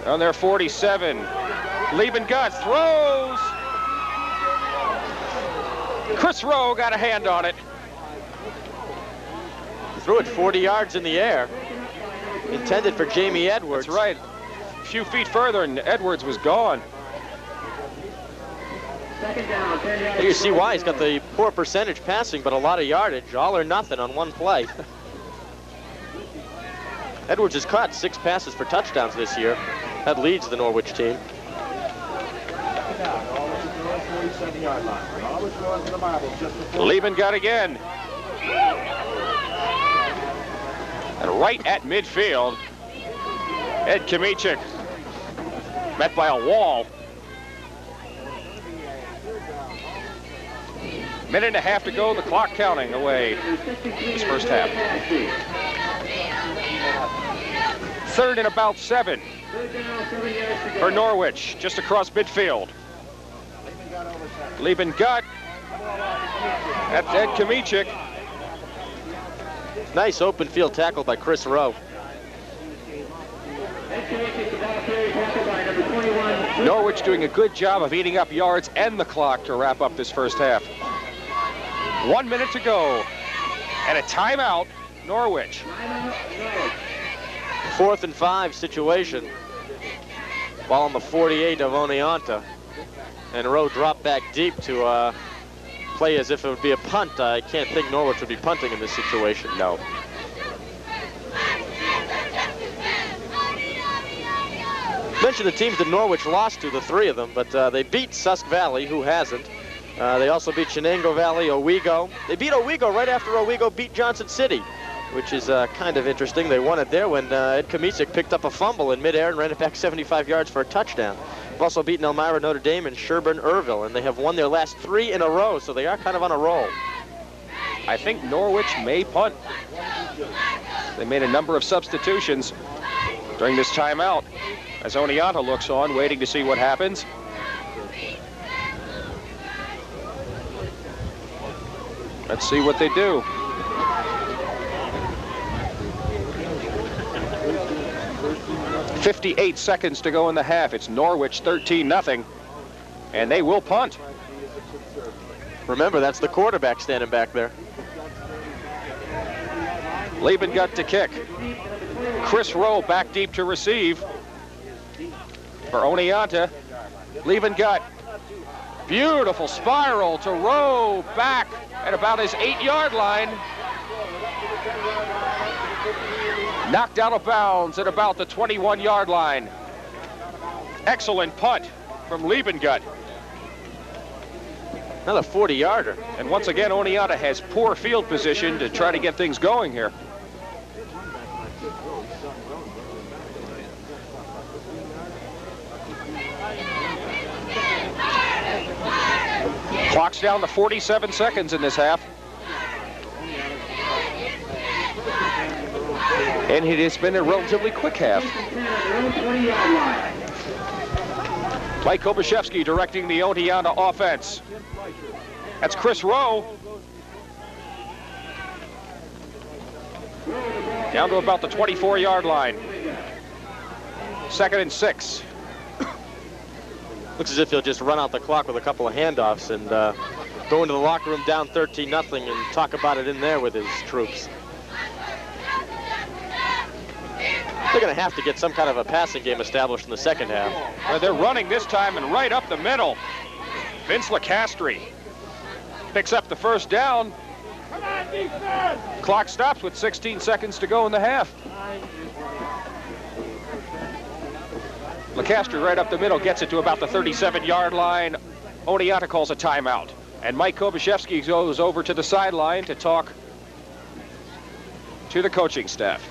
On their 47. Liebengut throws. Chris Rowe got a hand on it. Threw it 40 yards in the air. Intended for Jamie Edwards. That's right. A few feet further and Edwards was gone. You see why he's got the poor percentage passing, but a lot of yardage. All or nothing on one play. Edwards has caught 6 passes for touchdowns this year. That leads the Norwich team. Liebengut again. And right at midfield, Ed Kamichik met by a wall. Minute and a half to go, the clock counting away this first half. 3rd and about 7 for Norwich, just across midfield. Liebengut. That's Ed Kamichik. Nice open field tackle by Chris Rowe. Norwich doing a good job of eating up yards and the clock to wrap up this first half. 1 minute to go. And a timeout, Norwich. 4th and 5 situation. Ball on the 48 of Oneonta. And Rowe dropped back deep to play as if it would be a punt. I can't think Norwich would be punting in this situation. No. Mention the teams that Norwich lost to, the 3 of them, but they beat Susk Valley, who hasn't. They also beat Chenango Valley, Owego. They beat Owego right after Owego beat Johnson City, which is kind of interesting. They won it there when Ed Kamichik picked up a fumble in midair and ran it back 75 yards for a touchdown. They've also beaten Elmira, Notre Dame, and Sherburne-Irville, and they have won their last 3 in a row, so they are kind of on a roll. I think Norwich may punt. They made a number of substitutions during this timeout as Oneonta looks on, waiting to see what happens. Let's see what they do. .58 seconds to go in the half. It's Norwich 13-0, and they will punt. Remember, that's the quarterback standing back there. Liebengut to kick. Chris Rowe back deep to receive for Oneonta. Liebengut. Beautiful spiral to Rowe back at about his 8-yard line. Knocked out of bounds at about the 21-yard line. Excellent punt from Liebengut. Another 40-yarder. And once again, Oneonta has poor field position to try to get things going here. Clock's down to 47 seconds in this half. And it has been a relatively quick half. Mike Kobashevsky directing the Oneonta offense. That's Chris Rowe. Down to about the 24-yard line. 2nd and 6. Looks as if he'll just run out the clock with a couple of handoffs and go into the locker room down 13-0 and talk about it in there with his troops. They're going to have to get some kind of a passing game established in the second half. Well, they're running this time and right up the middle. Vince Lecastri picks up the first down. Clock stops with 16 seconds to go in the half. Lecastri right up the middle gets it to about the 37-yard line. Oneonta calls a timeout. And Mike Kobashevsky goes over to the sideline to talk to the coaching staff.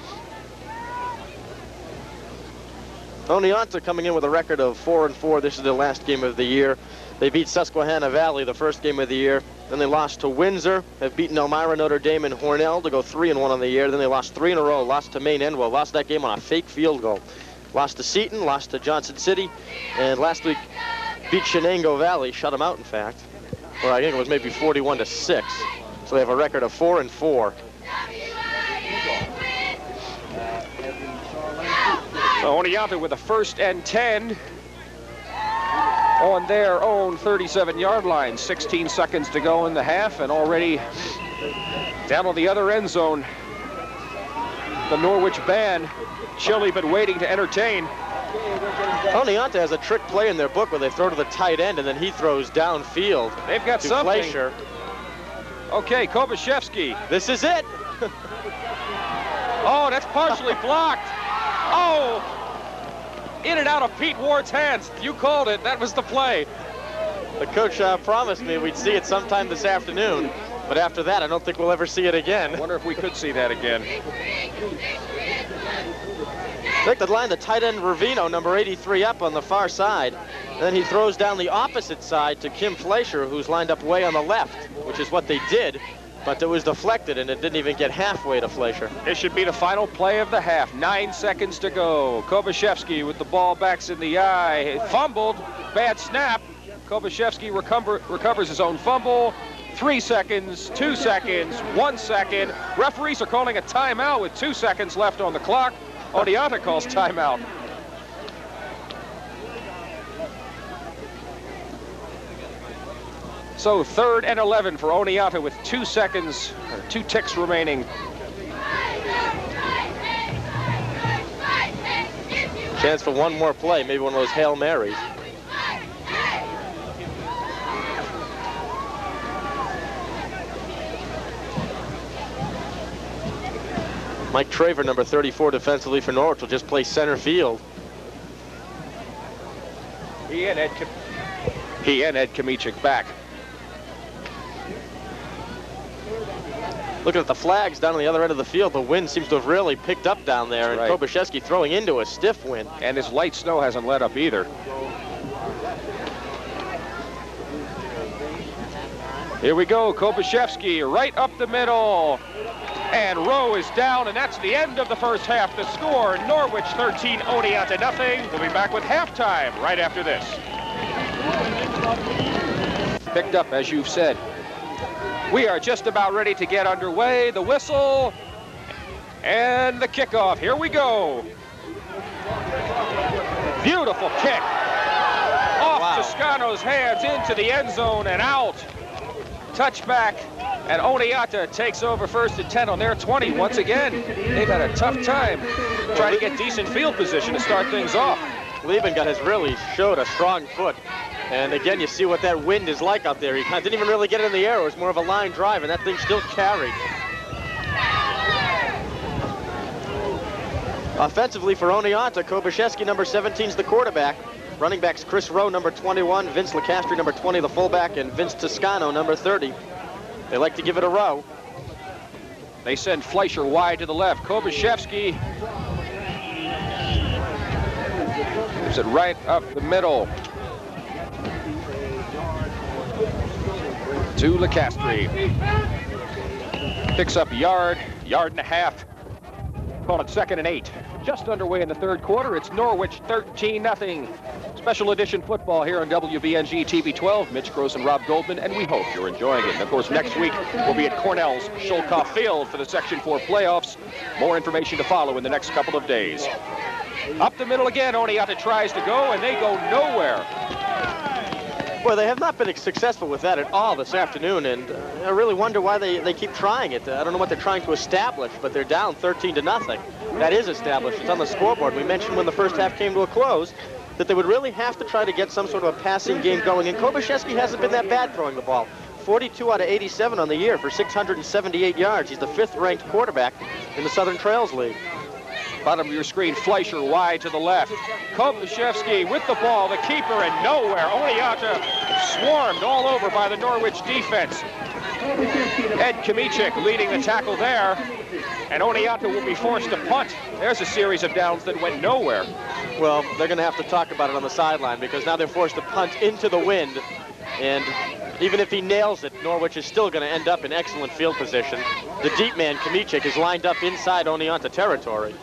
Oneonta coming in with a record of 4-4. This is their last game of the year. They beat Susquehanna Valley the first game of the year. Then they lost to Windsor, have beaten Elmira, Notre Dame, and Hornell to go 3-1 on the year. Then they lost 3 in a row, lost to Maine Endwell, lost that game on a fake field goal. Lost to Seton, lost to Johnson City, and last week beat Chenango Valley, shut them out in fact. Or I think it was maybe 41-6. So they have a record of 4-4. So Oneonta with a 1st and 10 on their own 37-yard line. 16 seconds to go in the half, and already down on the other end zone. The Norwich band, chilly but waiting to entertain. Oneonta has a trick play in their book where they throw to the tight end and then he throws downfield. They've got to something. Fleischer. Okay, Kobaszewski. This is it. Oh, that's partially blocked. Oh, in and out of Pete Ward's hands. You called it. That was the play. The coach promised me we'd see it sometime this afternoon, but after that, I don't think we'll ever see it again. I wonder if we could see that again. Take the line, the tight end Ravino, number 83, up on the far side. Then he throws down the opposite side to Kim Fleischer, who's lined up way on the left, which is what they did, but it was deflected and it didn't even get halfway to Fleischer. This should be the final play of the half. 9 seconds to go. Kobaszewski with the ball backs in the eye. Fumbled, bad snap. Kobaszewski recovers his own fumble. 3 seconds, 2 seconds, 1 second. Referees are calling a timeout with 2 seconds left on the clock. Oneonta calls timeout. So 3rd and 11 for Oneonta with 2 seconds, or 2 ticks remaining. Chance for one more play, maybe one of those Hail Marys. Mike Traver, number 34, defensively for Norwich, will just play center field. He and Ed Kamichik back. Looking at the flags down on the other end of the field, the wind seems to have really picked up down there, and Kobaszewski throwing into a stiff wind. And his light snow hasn't let up either. Here we go, Kobaszewski right up the middle. And Rowe is down, and that's the end of the first half. The score, Norwich 13, Oneonta nothing. We'll be back with halftime right after this. Picked up, as you've said. We are just about ready to get underway. The whistle and the kickoff. Here we go. Beautiful kick. Off Toscano's hands into the end zone and out. Touchback. And Oneonta takes over 1st and 10 on their 20 once again. They've had a tough time trying to get decent field position to start things off. Liebengut has really showed a strong foot. And again, you see what that wind is like out there. He didn't even really get it in the air. It was more of a line drive, and that thing still carried. Offensively for Oneonta, Kobaszewski, number 17, is the quarterback. Running backs Chris Rowe, number 21, Vince Lecastri, number 20, the fullback, and Vince Toscano, number 30. They like to give it a row. They send Fleischer wide to the left. Kobaszewski gives it right up the middle to Lecastri. Picks up a yard and a half. Call it 2nd and 8. Just underway in the 3rd quarter. It's Norwich 13-0. Special edition football here on WBNG TV 12. Mitch Gross and Rob Goldman, and we hope you're enjoying it. And of course, next week we'll be at Cornell's Sholkoff Field for the Section 4 playoffs. More information to follow in the next couple of days. Up the middle again, Oneonta tries to go, and they go nowhere. Well, they have not been successful with that at all this afternoon, and I really wonder why they keep trying it. I don't know what they're trying to establish, but they're down 13-0. That is established. It's on the scoreboard. We mentioned when the first half came to a close that they would really have to try to get some sort of a passing game going, and Kobaszewski hasn't been that bad throwing the ball. 42 out of 87 on the year for 678 yards. He's the 5th-ranked quarterback in the Southern Trails League. Bottom of your screen, Fleischer wide to the left. Kobaszewski with the ball, the keeper, and nowhere. Oneonta swarmed all over by the Norwich defense. Ed Kamichik leading the tackle there, and Oneonta will be forced to punt. There's a series of downs that went nowhere. Well, they're going to have to talk about it on the sideline because now they're forced to punt into the wind, and even if he nails it, Norwich is still going to end up in excellent field position. The deep man, Kamichik, is lined up inside Oneonta territory.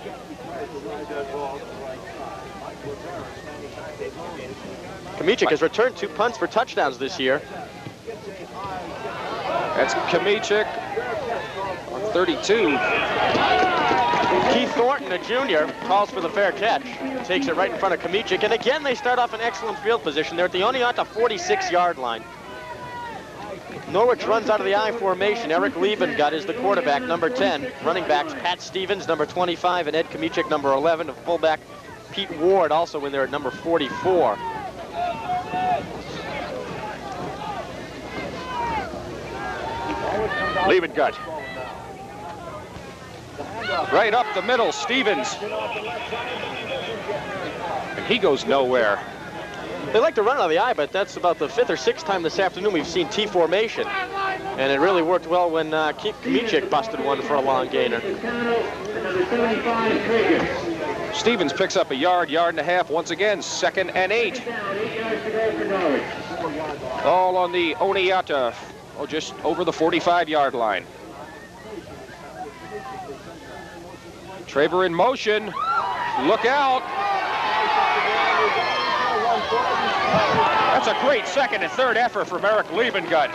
Kamichik has returned 2 punts for touchdowns this year. That's Kamichik on 32. Keith Thornton, a junior, calls for the fair catch. Takes it right in front of Kamichik. And again, they start off in excellent field position. They're at the Oneonta 46-yard line. Norwich runs out of the I formation. Eric Liebengut is the quarterback, number 10. Running backs, Pat Stevens, number 25, and Ed Kamichik, number 11. And fullback, Pete Ward, also in there at number 44. Liebengut. Right up the middle, Stevens. And he goes nowhere. They like to run out of the I, but that's about the 5th or 6th time this afternoon we've seen T formation. And it really worked well when Kamichik busted one for a long gainer. Stevens picks up a yard and a half. Once again, 2nd and 8. All on the Oneonta, just over the 45-yard line. Traver in motion. Look out. That's a great 2nd and 3rd effort from Eric Liebengut.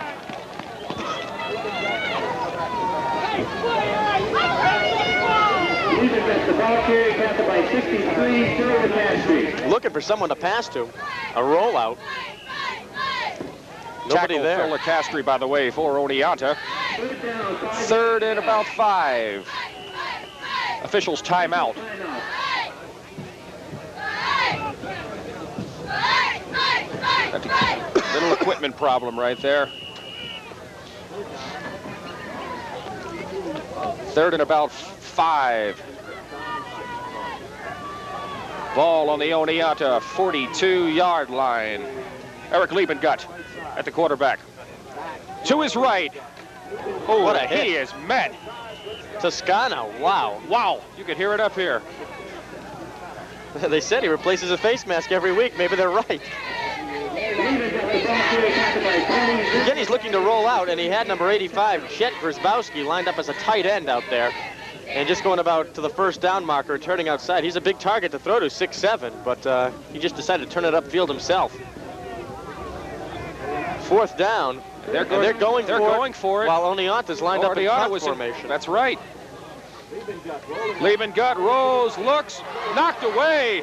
Looking for someone to pass to. A rollout. Nobody Tackle there. Phil Lecastri, by the way, for Oneonta. 3rd and about 5. Officials timeout. Little equipment problem right there. 3rd and about 5. Ball on the Oneonta 42-yard line. Eric Liebengut at the quarterback. To his right. Oh, what a hit. He is met. Toscano, wow. Wow, you can hear it up here. They said he replaces a face mask every week. Maybe they're right. Again, he's looking to roll out, and he had number 85, Chet Grzybowski, lined up as a tight end out there. And just going about to the first down marker, turning outside. He's a big target to throw to, 6'7", but he just decided to turn it upfield himself. 4th down. They're going for it. While Oneonta's lined up in punt formation. That's right. Liebengut rolls, looks, knocked away.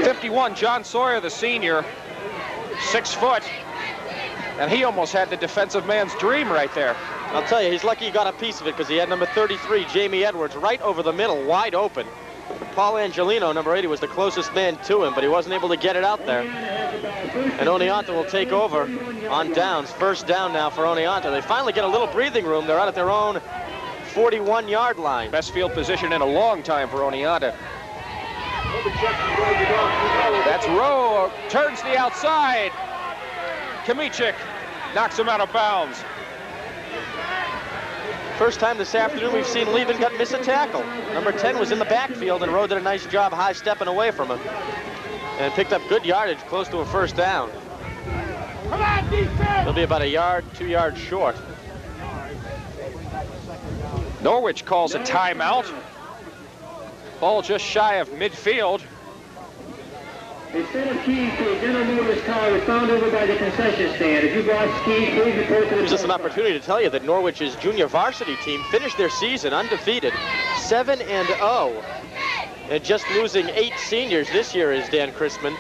51, John Sawyer, the senior, 6 foot. And he almost had the defensive man's dream right there. I'll tell you, he's lucky he got a piece of it because he had number 33, Jamie Edwards, right over the middle, wide open. Paul Angelino, number 80, was the closest man to him, but he wasn't able to get it out there. And Oneonta will take over on downs. 1st down now for Oneonta. They finally get a little breathing room. They're out at their own 41-yard line. Best field position in a long time for Oneonta. That's Rowe, turns to the outside. Kamichik knocks him out of bounds. First time this afternoon we've seen Liebengut miss a tackle. Number 10 was in the backfield, and Rowe did a nice job high stepping away from him. And picked up good yardage, close to a 1st down. He'll be about a yard, 2 yards short. Norwich calls a timeout. Ball just shy of midfield. Instead of keys to a General Motors car was found over by the concession stand. If you bought keys, please report to the... Here's just an opportunity to tell you that Norwich's junior varsity team finished their season undefeated, 7-0. And just losing 8 seniors this year is Dan Chrisman.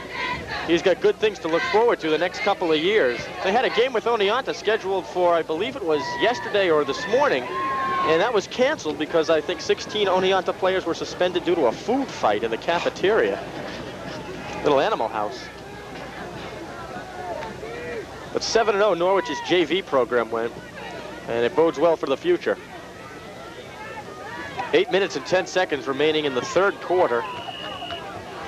He's got good things to look forward to the next couple of years. They had a game with Oneonta scheduled for, I believe it was yesterday or this morning, and that was canceled because I think 16 Oneonta players were suspended due to a food fight in the cafeteria. Little animal house. But 7-0, Norwich's JV program went, and it bodes well for the future. 8 minutes and 10 seconds remaining in the 3rd quarter.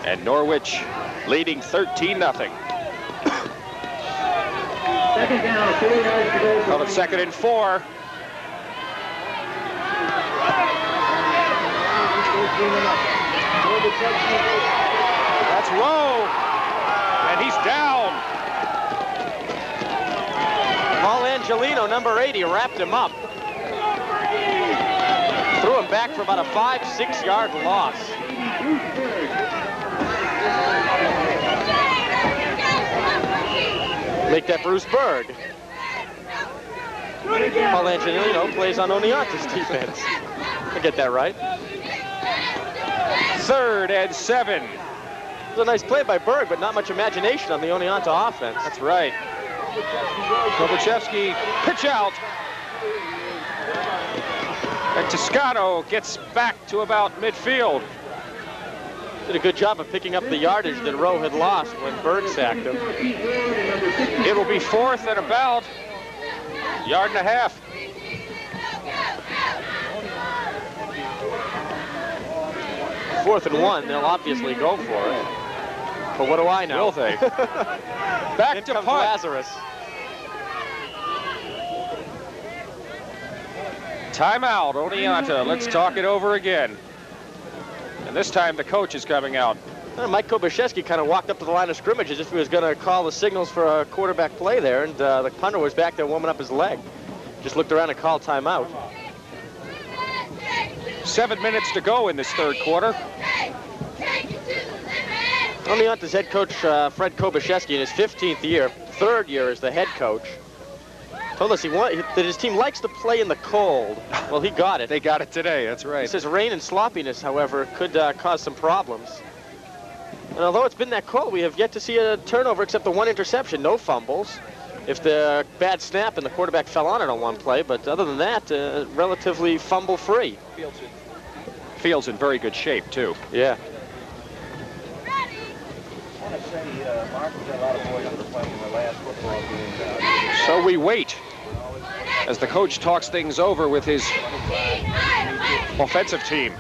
And Norwich leading 13-0. Second down, 4 yards to go. Call it 2nd and 4. That's Rowe, and he's down. Paul Angelino, number 80, wrapped him up. Threw him back for about a 5-6 yard loss. Make that Bruce Berg. Paul Angelino plays on Oneonta's defense. I get that right. 3rd and 7. It was a nice play by Berg, but not much imagination on the Oneonta offense. That's right. Kovačevski, pitch out. And Toscano gets back to about midfield. Did a good job of picking up the yardage that Rowe had lost when Berg sacked him. It will be 4th and about 1.5 yards. 4th and 1, they'll obviously go for it. But what do I know? Will they? Back In to comes punt. Lazarus. Timeout, Oneonta. Let's talk it over again. And this time the coach is coming out. Mike Kovačevski kind of walked up to the line of scrimmage as if he was going to call the signals for a quarterback play there, and the punter was back there warming up his leg. Just looked around and called timeout. 7 minutes to go in this 3rd quarter. Oneonta's head coach, Fred Kovačevski, in his 15th year, 3rd year as the head coach, told us that his team likes to play in the cold. Well, he got it. They got it today, that's right. He says rain and sloppiness, however, could cause some problems. And although it's been that cold, we have yet to see a turnover except the 1 interception, no fumbles. If the bad snap and the quarterback fell on it on one play, but other than that, relatively fumble-free. Field's in very good shape, too. Yeah. So we wait as the coach talks things over with his offensive team.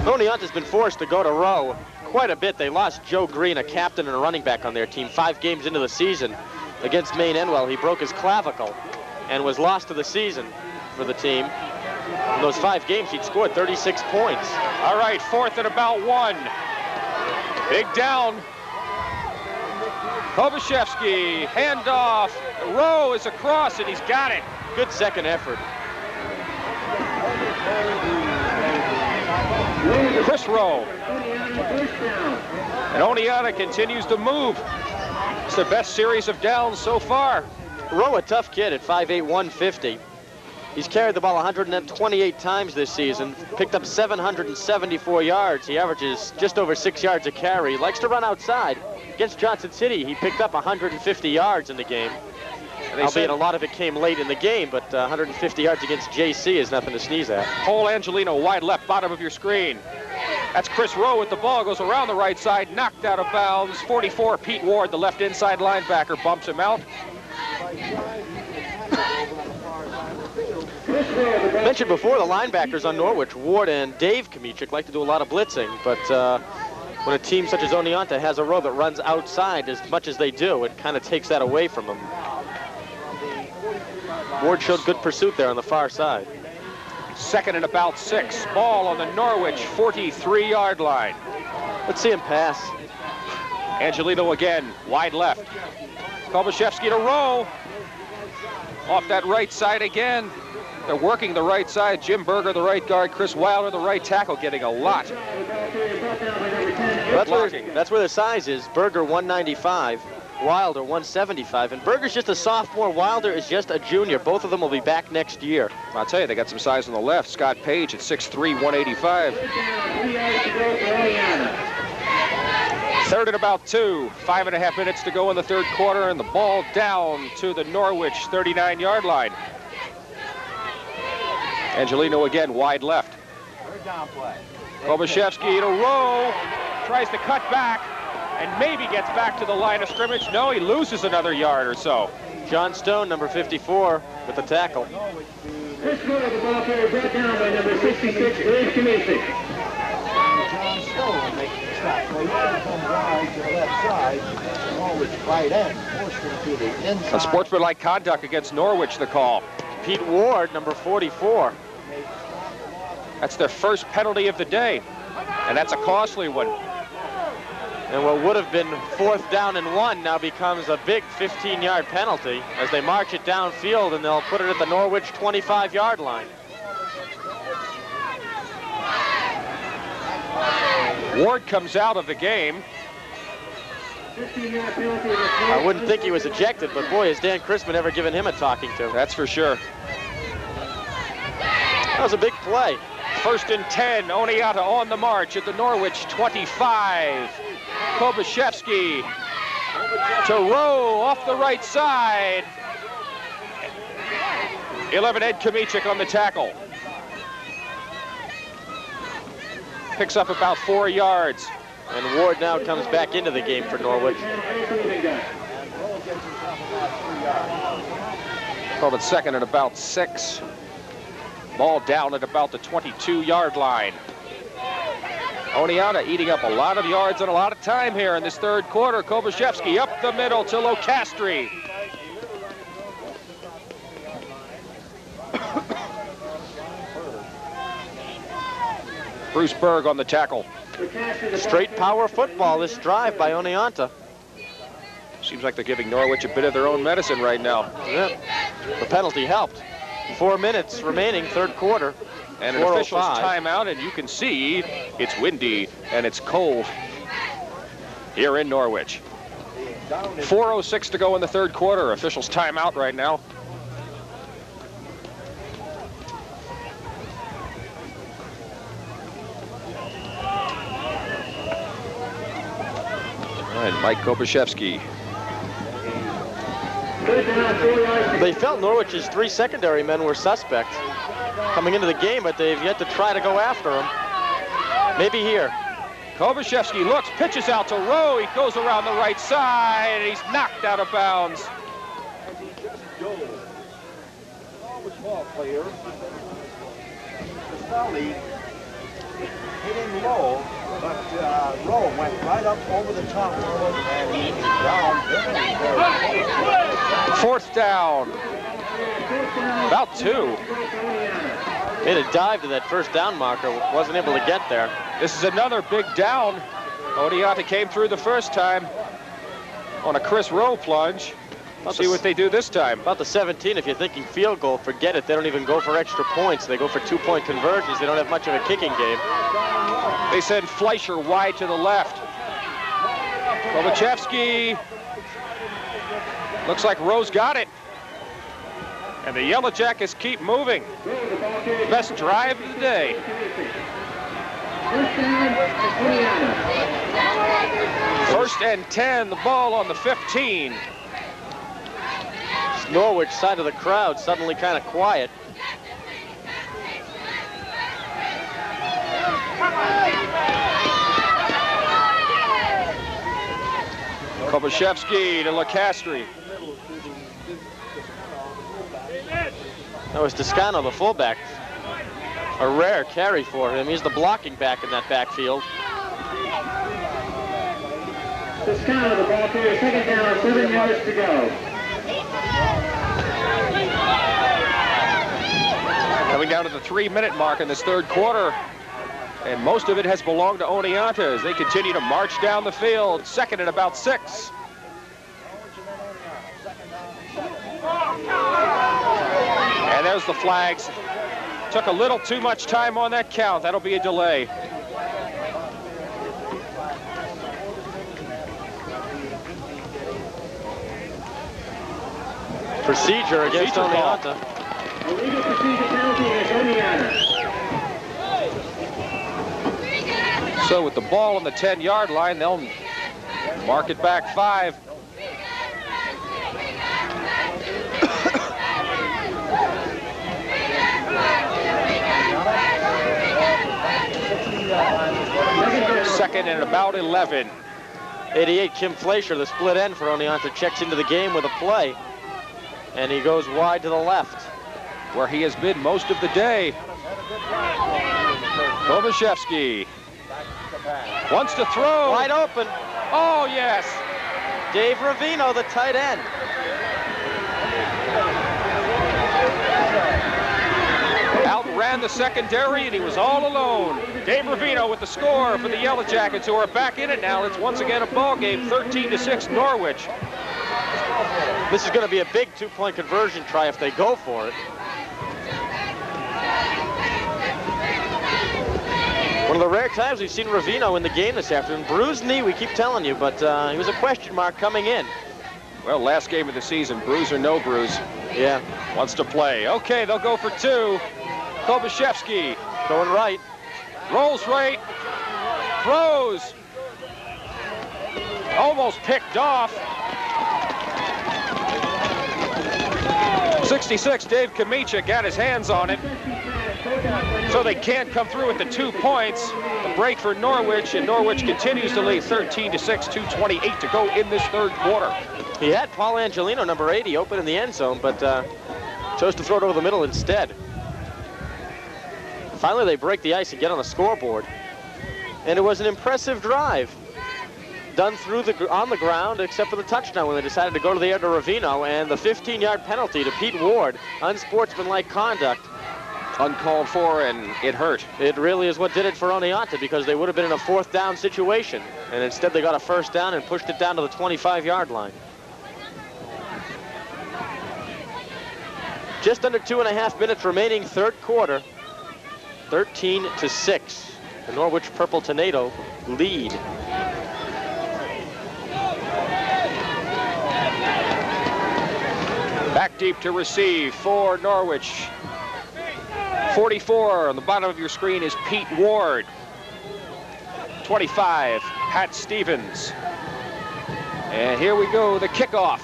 Oneonta's been forced to go to Rowe quite a bit. They lost Joe Green, a captain and a running back on their team, 5 games into the season. Against Maine Enwell, he broke his clavicle and was lost to the season for the team. In those 5 games, he'd scored 36 points. All right, 4th and about 1. Big down. Kovačevski, handoff. Rowe is across, and he's got it. Good second effort. Chris Rowe. And Oneonta continues to move. It's the best series of downs so far. Rowe, a tough kid at 5'8", 150. He's carried the ball 128 times this season, picked up 774 yards. He averages just over 6 yards a carry. He likes to run outside. Against Johnson City, he picked up 150 yards in the game. Albeit a lot of it came late in the game, but 150 yards against JC is nothing to sneeze at. Paul Angelino, wide left, bottom of your screen. That's Chris Rowe with the ball, goes around the right side, knocked out of bounds. 44, Pete Ward, the left inside linebacker, bumps him out. Mentioned before, the linebackers on Norwich, Ward and Dave Kamichik, like to do a lot of blitzing, but when a team such as Oneonta has a row that runs outside as much as they do, it kind of takes that away from them. Ward showed good pursuit there on the far side. 2nd and about 6. Ball on the Norwich 43-yard line. Let's see him pass. Angelino again, wide left. Kovačevski to Rowe. Off that right side again. They're working the right side. Jim Berger, the right guard. Chris Wilder, the right tackle, getting a lot. That's where the size is. Berger 195, Wilder 175. And Berger's just a sophomore. Wilder is just a junior. Both of them will be back next year. I'll tell you, they got some size on the left. Scott Page at 6'3", 185. 3rd and about 2. 5.5 minutes to go in the 3rd quarter, and the ball down to the Norwich 39-yard line. Angelino again, wide left. Kovačevski to Rowe, tries to cut back, and maybe gets back to the line of scrimmage. No, he loses another yard or so. John Stone, number 54, with the tackle. This goal of the ball carrier brought down by number 66, Dave Kamichik. John Stone making the stop. So he comes wide to the left side. Norwich right end, forced him to the inside. Unsportsmanlike conduct against Norwich, the call. Pete Ward, number 44. That's their first penalty of the day, and that's a costly one. And what would have been 4th down and 1 now becomes a big 15-yard penalty as they march it downfield, and they'll put it at the Norwich 25-yard line. Ward comes out of the game. I wouldn't think he was ejected, but boy, has Dan Chrisman ever given him a talking to. That's for sure. That was a big play. 1st and 10, Oneonta on the march at the Norwich 25. Kobashevsky to Rowe off the right side. 11, Ed Kamichik on the tackle. Picks up about 4 yards. And Ward now comes back into the game for Norwich. Called it 2nd and about 6. Ball down at about the 22-yard line. Oneonta eating up a lot of yards and a lot of time here in this 3rd quarter. Kobashevsky up the middle to Locastri. Bruce Berg on the tackle. Straight power football this drive by Oneonta. Seems like they're giving Norwich a bit of their own medicine right now. Yeah. The penalty helped. 4 minutes remaining, 3rd quarter. And an official's timeout, and you can see it's windy and it's cold here in Norwich. 4:06 to go in the 3rd quarter. Official's timeout right now. All right, Mike Kobashevsky. They felt Norwich's 3 secondary men were suspect coming into the game, but they've yet to try to go after him. Maybe here. Kobashevsky looks, pitches out to Rowe. He goes around the right side, and he's knocked out of bounds. Ball player, Valley hit him low, but Rowe went right up over the top of him, and he down. 4th down. About 2. Made a dive to that 1st down marker, wasn't able to get there. This is another big down. Oneonta came through the 1st time on a Chris Rowe plunge. See what they do this time. About the 17, if you're thinking field goal, forget it. They don't even go for extra points. They go for 2-point conversions. They don't have much of a kicking game. They send Fleischer wide to the left. Kobachevsky. Looks like Rowe's got it. And the Yellow Jackets keep moving. Best drive of the day. 1st and 10, the ball on the 15. Norwich side of the crowd suddenly kind of quiet. Kobashevsky to Locastri. That was Toscano, the fullback. A rare carry for him. He's the blocking back in that backfield. Toscano, the ball carrier, 2nd down, 7 yards to go. Coming down to the 3-minute mark in this 3rd quarter. And most of it has belonged to Oneonta as they continue to march down the field. 2nd and about 6. And there's the flags. Took a little too much time on that count. That'll be a delay. Procedure against Oneonta. Illegal procedure penalty against Oneonta. So with the ball on the 10-yard line, they'll mark it back 5. Second and about 11. 88, Kim Fleischer, the split end for Oneonta, checks into the game with a play. And he goes wide to the left, where he has been most of the day. Kobashevsky wants to throw. Wide open. Oh, yes. Dave Ravino, the tight end. Outran the secondary, and he was all alone. Dave Ravino with the score for the Yellow Jackets, who are back in it now. It's once again a ball game, 13-6 Norwich. This is going to be a big 2-point conversion try if they go for it. One of the rare times we've seen Ravino in the game this afternoon. Bruised knee, we keep telling you, but he was a question mark coming in. Well, last game of the season, bruise or no bruise. Yeah. Wants to play. Okay, they'll go for two. Kobashevsky. Going right. Rolls right. Throws. Almost picked off. 66, Dave Kamichik got his hands on it. So they can't come through with the 2 points. The break for Norwich, and Norwich continues to lead 13-6, 2:28 to go in this third quarter. He had Paul Angelino, number 80, open in the end zone, but chose to throw it over the middle instead. Finally, they break the ice and get on the scoreboard. And it was an impressive drive. Done through on the ground, except for the touchdown when they decided to go to the air to Ravino, and the 15-yard penalty to Pete Ward, unsportsmanlike conduct. Uncalled for, and it hurt. It really is what did it for Oneonta, because they would have been in a 4th down situation, and instead they got a 1st down and pushed it down to the 25-yard line. Just under 2.5 minutes remaining, third quarter, 13-6. The Norwich Purple Tornado lead. Back deep to receive for Norwich. 44 on the bottom of your screen is Pete Ward. 25, Pat Stevens. And here we go, the kickoff.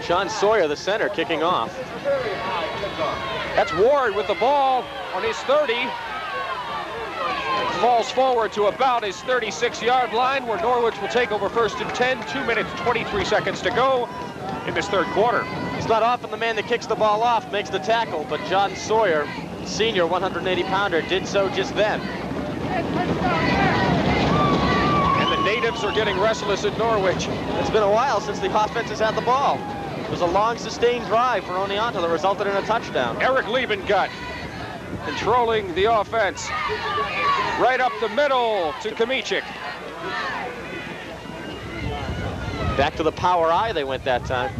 Sean Sawyer, the center, kicking off. That's Ward with the ball on his 30. Falls forward to about his 36-yard line, where Norwich will take over 1st and 10. 2 minutes, 23 seconds to go in this third quarter. It's not often the man that kicks the ball off makes the tackle, but John Sawyer, senior 180-pounder, did so just then. And the natives are getting restless in Norwich. It's been a while since the offense has had the ball. It was a long, sustained drive for Oneonta that resulted in a touchdown. Eric Liebengut controlling the offense. Right up the middle to Kamichik. Back to the power I they went that time.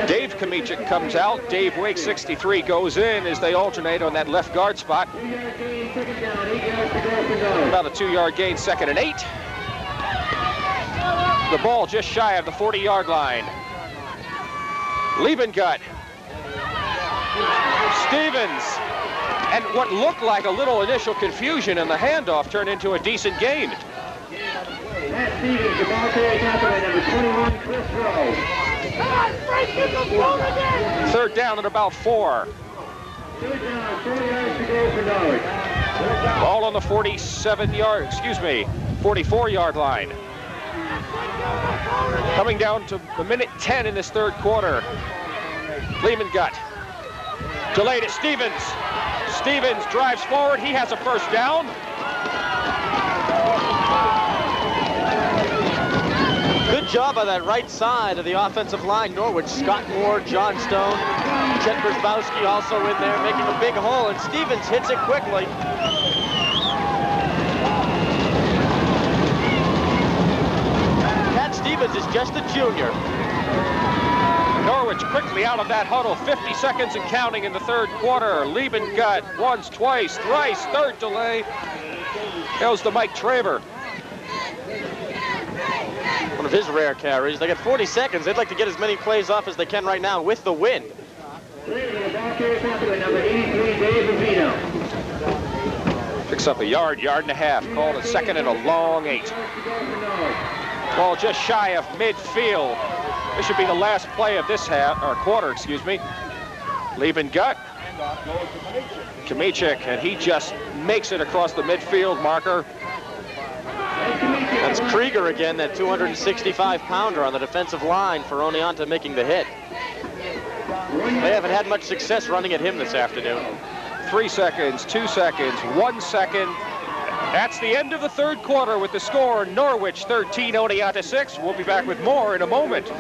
Dave Kamichik comes out. Dave Wake, 63, goes in as they alternate on that left guard spot. About a 2-yard gain, 2nd and 8. The ball just shy of the 40-yard line. Liebengut. Stevens. And what looked like a little initial confusion in the handoff turned into a decent gain. Matt Stevens, the ball carries out by number 21, Chris Rowe. 3rd down at about 4. 3rd down, 40 yards to go for Norwich. Ball on the 44-yard line. Coming down to the minute 10 in this third quarter. Liebengut. Delay to Stevens. Stevens drives forward. He has a 1st down. Good job on that right side of the offensive line. Norwich, Scott Moore, John Stone, Chet Brzbowski also in there making a big hole, and Stevens hits it quickly. Pat Stevens is just a junior. Norwich quickly out of that huddle. 50 seconds and counting in the third quarter. Liebengut once, twice, thrice, 3rd delay. Goes to Mike Traver. One of his rare carries. They got 40 seconds. They'd like to get as many plays off as they can right now with the wind. Picks up a yard and a half. Called a 2nd and a long 8. Ball just shy of midfield. This should be the last play of this quarter, excuse me. Liebengut. Kamichik, and he just makes it across the midfield marker. That's Krieger again, that 265-pounder on the defensive line for Oneonta making the hit. They haven't had much success running at him this afternoon. 3 seconds, 2 seconds, 1 second. That's the end of the third quarter with the score, Norwich 13, Oneonta 6. We'll be back with more in a moment.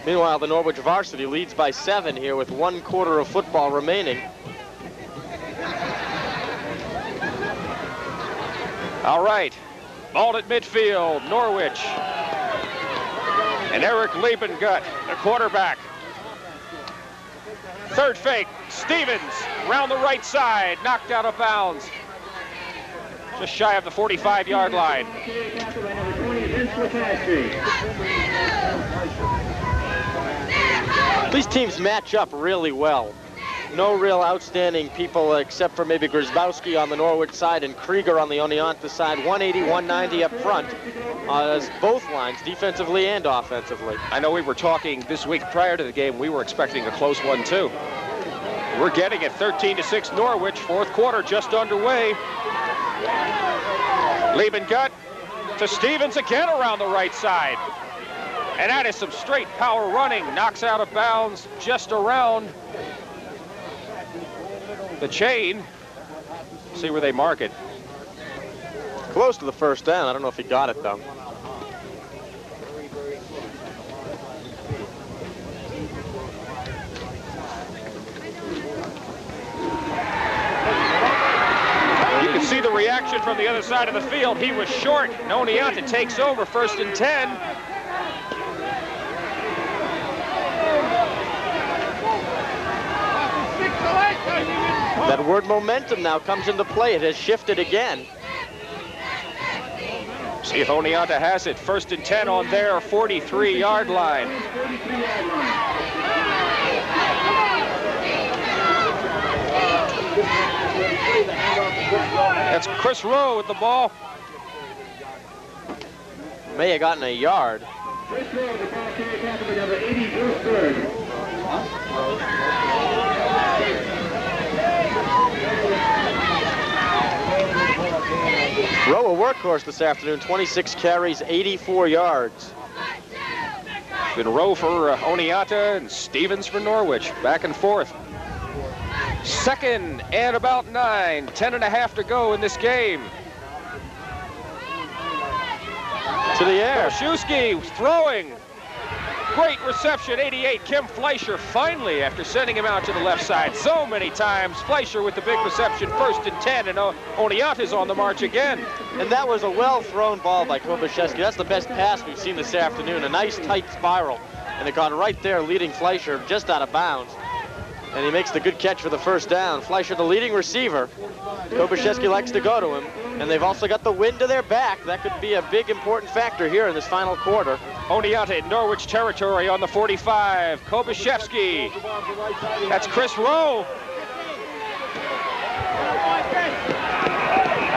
Meanwhile, the Norwich Varsity leads by 7 here with 1 quarter of football remaining. All right, ball at midfield, Norwich. And Eric Liebengut, the quarterback. Third fake, Stevens, round the right side, knocked out of bounds. Just shy of the 45-yard line. These teams match up really well. No real outstanding people except for maybe Grzybowski on the Norwich side and Krieger on the Oneonta side. 180, 190 up front as both lines, defensively and offensively. I know we were talking this week prior to the game. We were expecting a close one, too. We're getting it 13-6 Norwich. Fourth quarter just underway. Liebengut to Stevens again around the right side. And that is some straight power running. Knocks out of bounds just around the chain. See where they mark it. Close to the first down. I don't know if he got it, though. You can see the reaction from the other side of the field. He was short. Oneonta takes over, 1st and 10. That word momentum now comes into play. It has shifted again. See if Oneonta has it. 1st and 10 on their 43-yard line. That's Chris Rowe with the ball. May have gotten a yard. Chris Rowe, the ball carried tackle by number 80, Bruce Berg. Rowe, a workhorse this afternoon, 26 carries, 84 yards. Been Rowe for Oneonta and Stevens for Norwich, back and forth. 2nd and about 9, 10.5 to go in this game. To the air. Koszewski throwing. Great reception, 88, Kim Fleischer finally, after sending him out to the left side so many times. Fleischer with the big reception, 1st and 10, and Oneonta's on the march again. And that was a well-thrown ball by Kobyszewski. That's the best pass we've seen this afternoon. A nice tight spiral, and it got right there, leading Fleischer just out of bounds. And he makes the good catch for the first down. Fleischer, the leading receiver. Kobyszewski likes to go to him, and they've also got the wind to their back. That could be a big, important factor here in this final quarter. Oneonta in Norwich territory on the 45. Kobyszewski. That's Chris Rowe.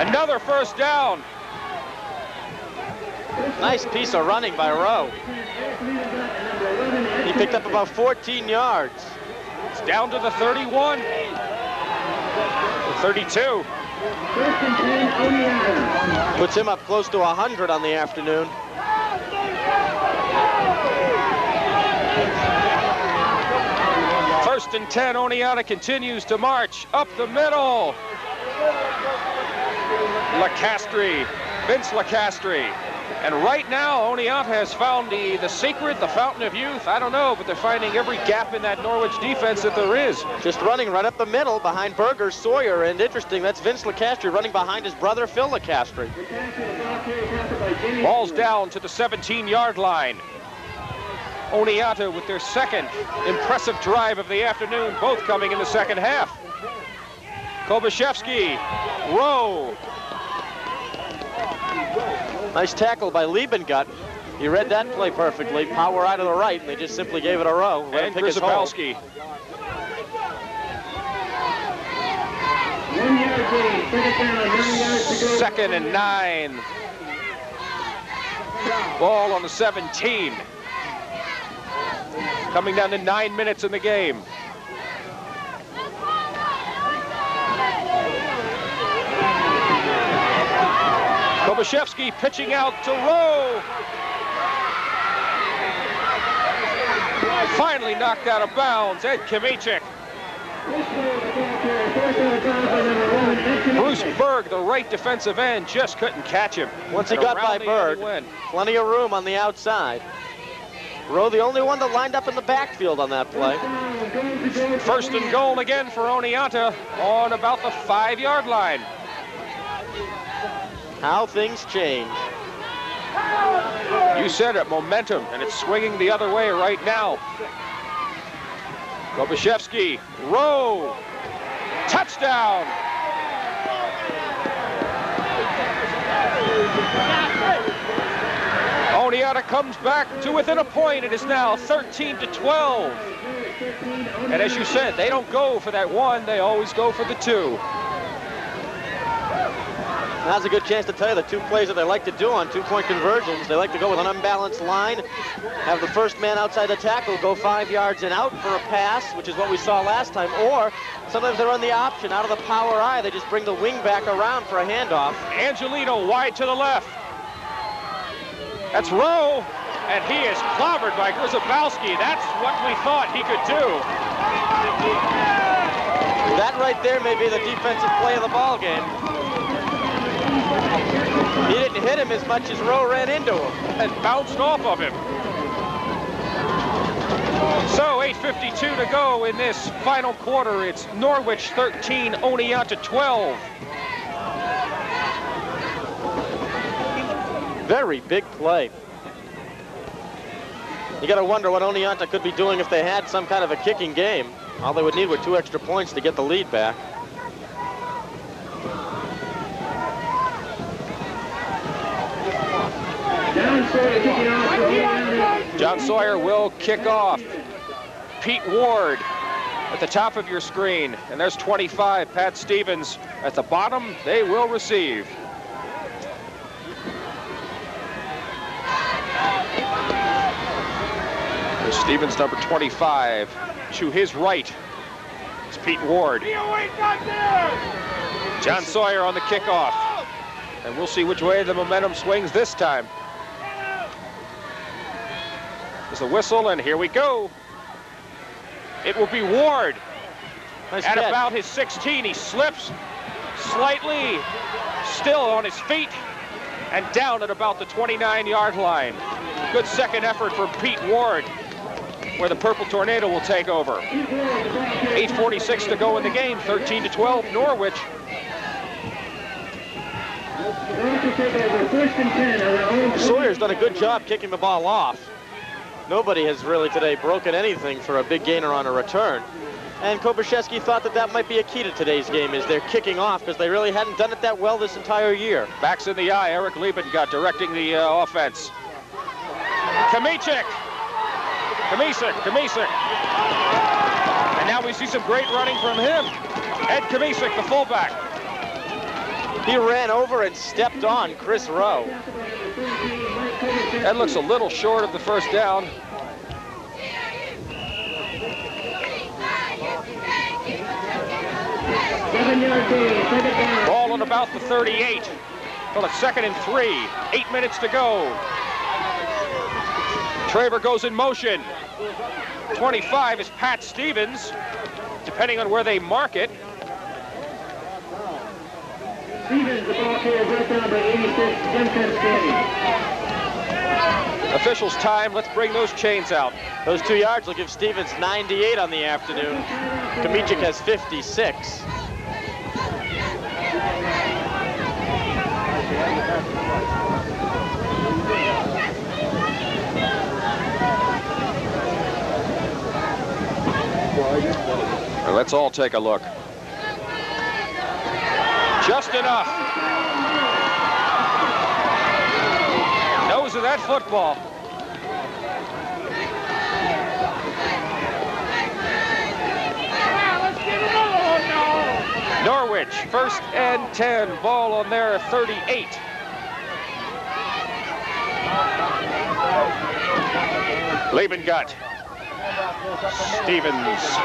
Another first down. Nice piece of running by Rowe. He picked up about 14 yards. It's down to the 31. The 32. Puts him up close to 100 on the afternoon. First and 10, Oneonta continues to march up the middle. LeCastre, Vince LeCastre. And right now, Oneonta has found the secret, the fountain of youth. I don't know, but they're finding every gap in that Norwich defense that there is. Just running right up the middle behind Berger, Sawyer, and interesting, that's Vince LeCastre running behind his brother, Phil LeCastre. Ball's down to the 17-yard line. Oneonta with their second impressive drive of the afternoon, both coming in the second half. Kobyszewski, Rowe. Nice tackle by Liebengut. He read that play perfectly. Power out of the right, and they just simply gave it a row. And Grzybowski. 1 yard gain, second down, 9 yards to go. 2nd and 9. Ball on the 17. Coming down to 9 minutes in the game. Kobyszewski pitching out to Rowe. Finally knocked out of bounds, Ed Kimichik. Bruce Berg, the right defensive end, just couldn't catch him. Once he got by Berg, plenty of room on the outside. Rowe, the only one that lined up in the backfield on that play. 1st and goal again for Oneonta on about the 5-yard line. How things change. You said it, momentum, and it's swinging the other way right now. Kobiszewski, Rowe, touchdown! Oneonta comes back to within a point. It is now 13-12. And as you said, they don't go for that one, they always go for the two. Now's a good chance to tell you the two plays that they like to do on two-point conversions. They like to go with an unbalanced line, have the first man outside the tackle go 5 yards and out for a pass, which is what we saw last time, or sometimes they run the option out of the power I. They just bring the wing back around for a handoff. Angelino wide to the left. That's Rowe, and he is clobbered by Grzybowski. That's what we thought he could do. That right there may be the defensive play of the ball game. He didn't hit him as much as Rowe ran into him. And bounced off of him. So 8:52 to go in this final quarter. It's Norwich 13, Oneonta 12. Very big play. You got to wonder what Oneonta could be doing if they had some kind of a kicking game. All they would need were 2 extra points to get the lead back. John Sawyer will kick off. Pete Ward at the top of your screen. And there's 25, Pat Stevens. At the bottom, they will receive. There's Stevens, number 25. To his right, it's Pete Ward. John Sawyer on the kickoff. And we'll see which way the momentum swings this time. There's a whistle, and here we go. It will be Ward. Nice at catch. About his 16, he slips slightly, still on his feet, and down at about the 29-yard line. Good second effort for Pete Ward, where the Purple Tornado will take over. 8:46 to go in the game, 13-12, Norwich. Sawyer's done a good job kicking the ball off. Nobody has really today broken anything for a big gainer on a return. And Kobiszewski thought that that might be a key to today's game, is they're kicking off, because they really hadn't done it that well this entire year. Backs in the eye, Eric Liebengut directing the offense. Kamisic. And now we see some great running from him. Ed Kamisic, the fullback. He ran over and stepped on Chris Rowe. That looks a little short of the first down. Ball on about the 38. Well, it's 2nd and 3. 8 minutes to go. Traver goes in motion. 25 is Pat Stevens, depending on where they mark it. Stevens, the ball carrier, brought down by 86, Jim Constanti. Officials time, let's bring those chains out. Those 2 yards will give Stevens 98 on the afternoon. Kamisic has 56. Well, let's all take a look. Just enough. Nose of that football. Norwich, 1st and 10. Ball on their 38. Liebengut. Stevens.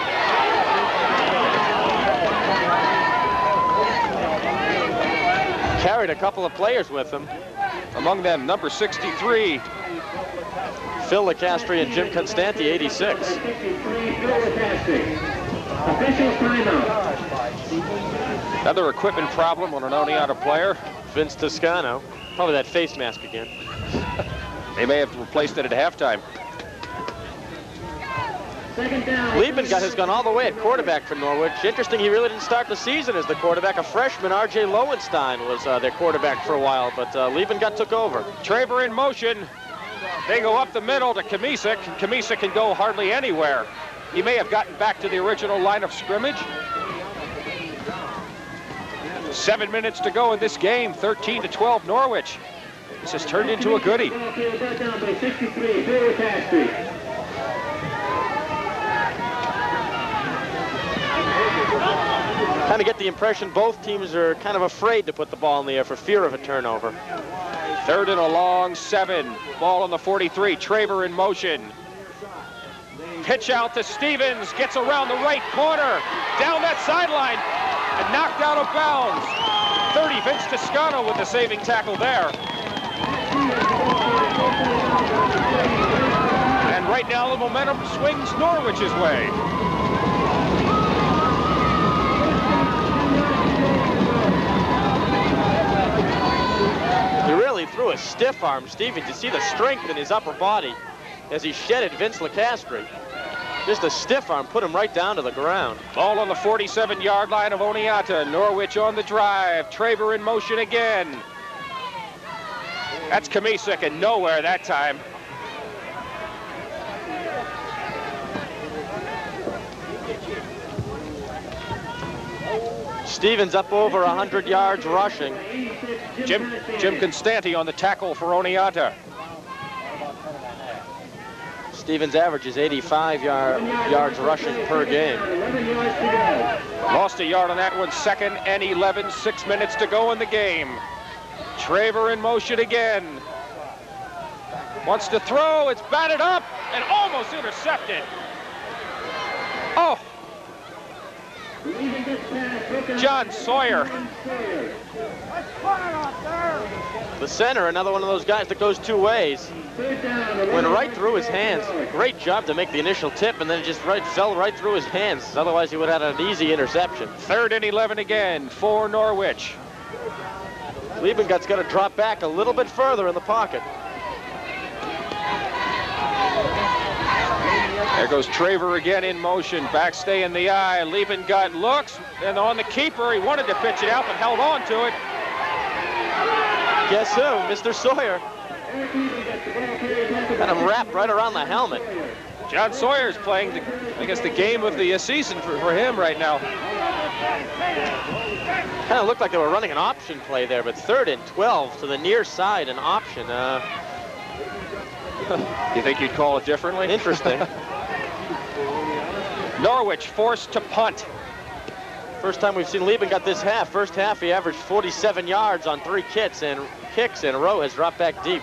Carried a couple of players with him. Among them, number 63. Phil Lecastri and Jim Constanti, 86. Another equipment problem on an Oneonta player. Vince Toscano. Probably that face mask again. They may have replaced it at halftime. Liebengut has gone all the way at quarterback for Norwich. Interesting, he really didn't start the season as the quarterback. A freshman, R.J. Lowenstein, was their quarterback for a while, but Liebengut took over. Traver in motion. They go up the middle to Kamisic. Kamisic can go hardly anywhere. He may have gotten back to the original line of scrimmage. 7 minutes to go in this game, 13-12 Norwich. This has turned into a goodie. Kind of get the impression both teams are kind of afraid to put the ball in the air for fear of a turnover. 3rd and a long 7. Ball on the 43. Traver in motion. Pitch out to Stevens. Gets around the right corner. Down that sideline. And knocked out of bounds. 30, Vince Toscano with the saving tackle there. And right now the momentum swings Norwich's way. He really threw a stiff arm, Stevens. You see the strength in his upper body as he shedded Vince Lecastri. Just a stiff arm put him right down to the ground. Ball on the 47-yard line of Oneonta. Norwich on the drive. Traver in motion again. That's Kamisic and nowhere that time. Stevens up over 100 yards rushing. Jim Constanti on the tackle for Oneonta. Stevens averages 85 yards rushing per game. Lost a yard on that one. 2nd and 11. 6 minutes to go in the game. Traver in motion again. Wants to throw. It's batted up and almost intercepted. Oh. John Sawyer. The center, another one of those guys that goes two ways. Went right through his hands. Great job to make the initial tip, and then it just fell right through his hands. Otherwise, he would have had an easy interception. 3rd and 11 again for Norwich. Liebengut's got to drop back a little bit further in the pocket. There goes Traver again in motion. Backstay in the eye. Liebengut looks, and on the keeper, he wanted to pitch it out, but held on to it. Guess who? Mr. Sawyer. Got him wrapped right around the helmet. John Sawyer's playing, I guess, the game of the season for him right now. Kind of looked like they were running an option play there, but 3rd and 12 to the near side, an option. You think you'd call it differently? Interesting. Norwich forced to punt. First time we've seen Liebengut this half. First half, he averaged 47 yards on 3 kicks, and Rowe has dropped back deep.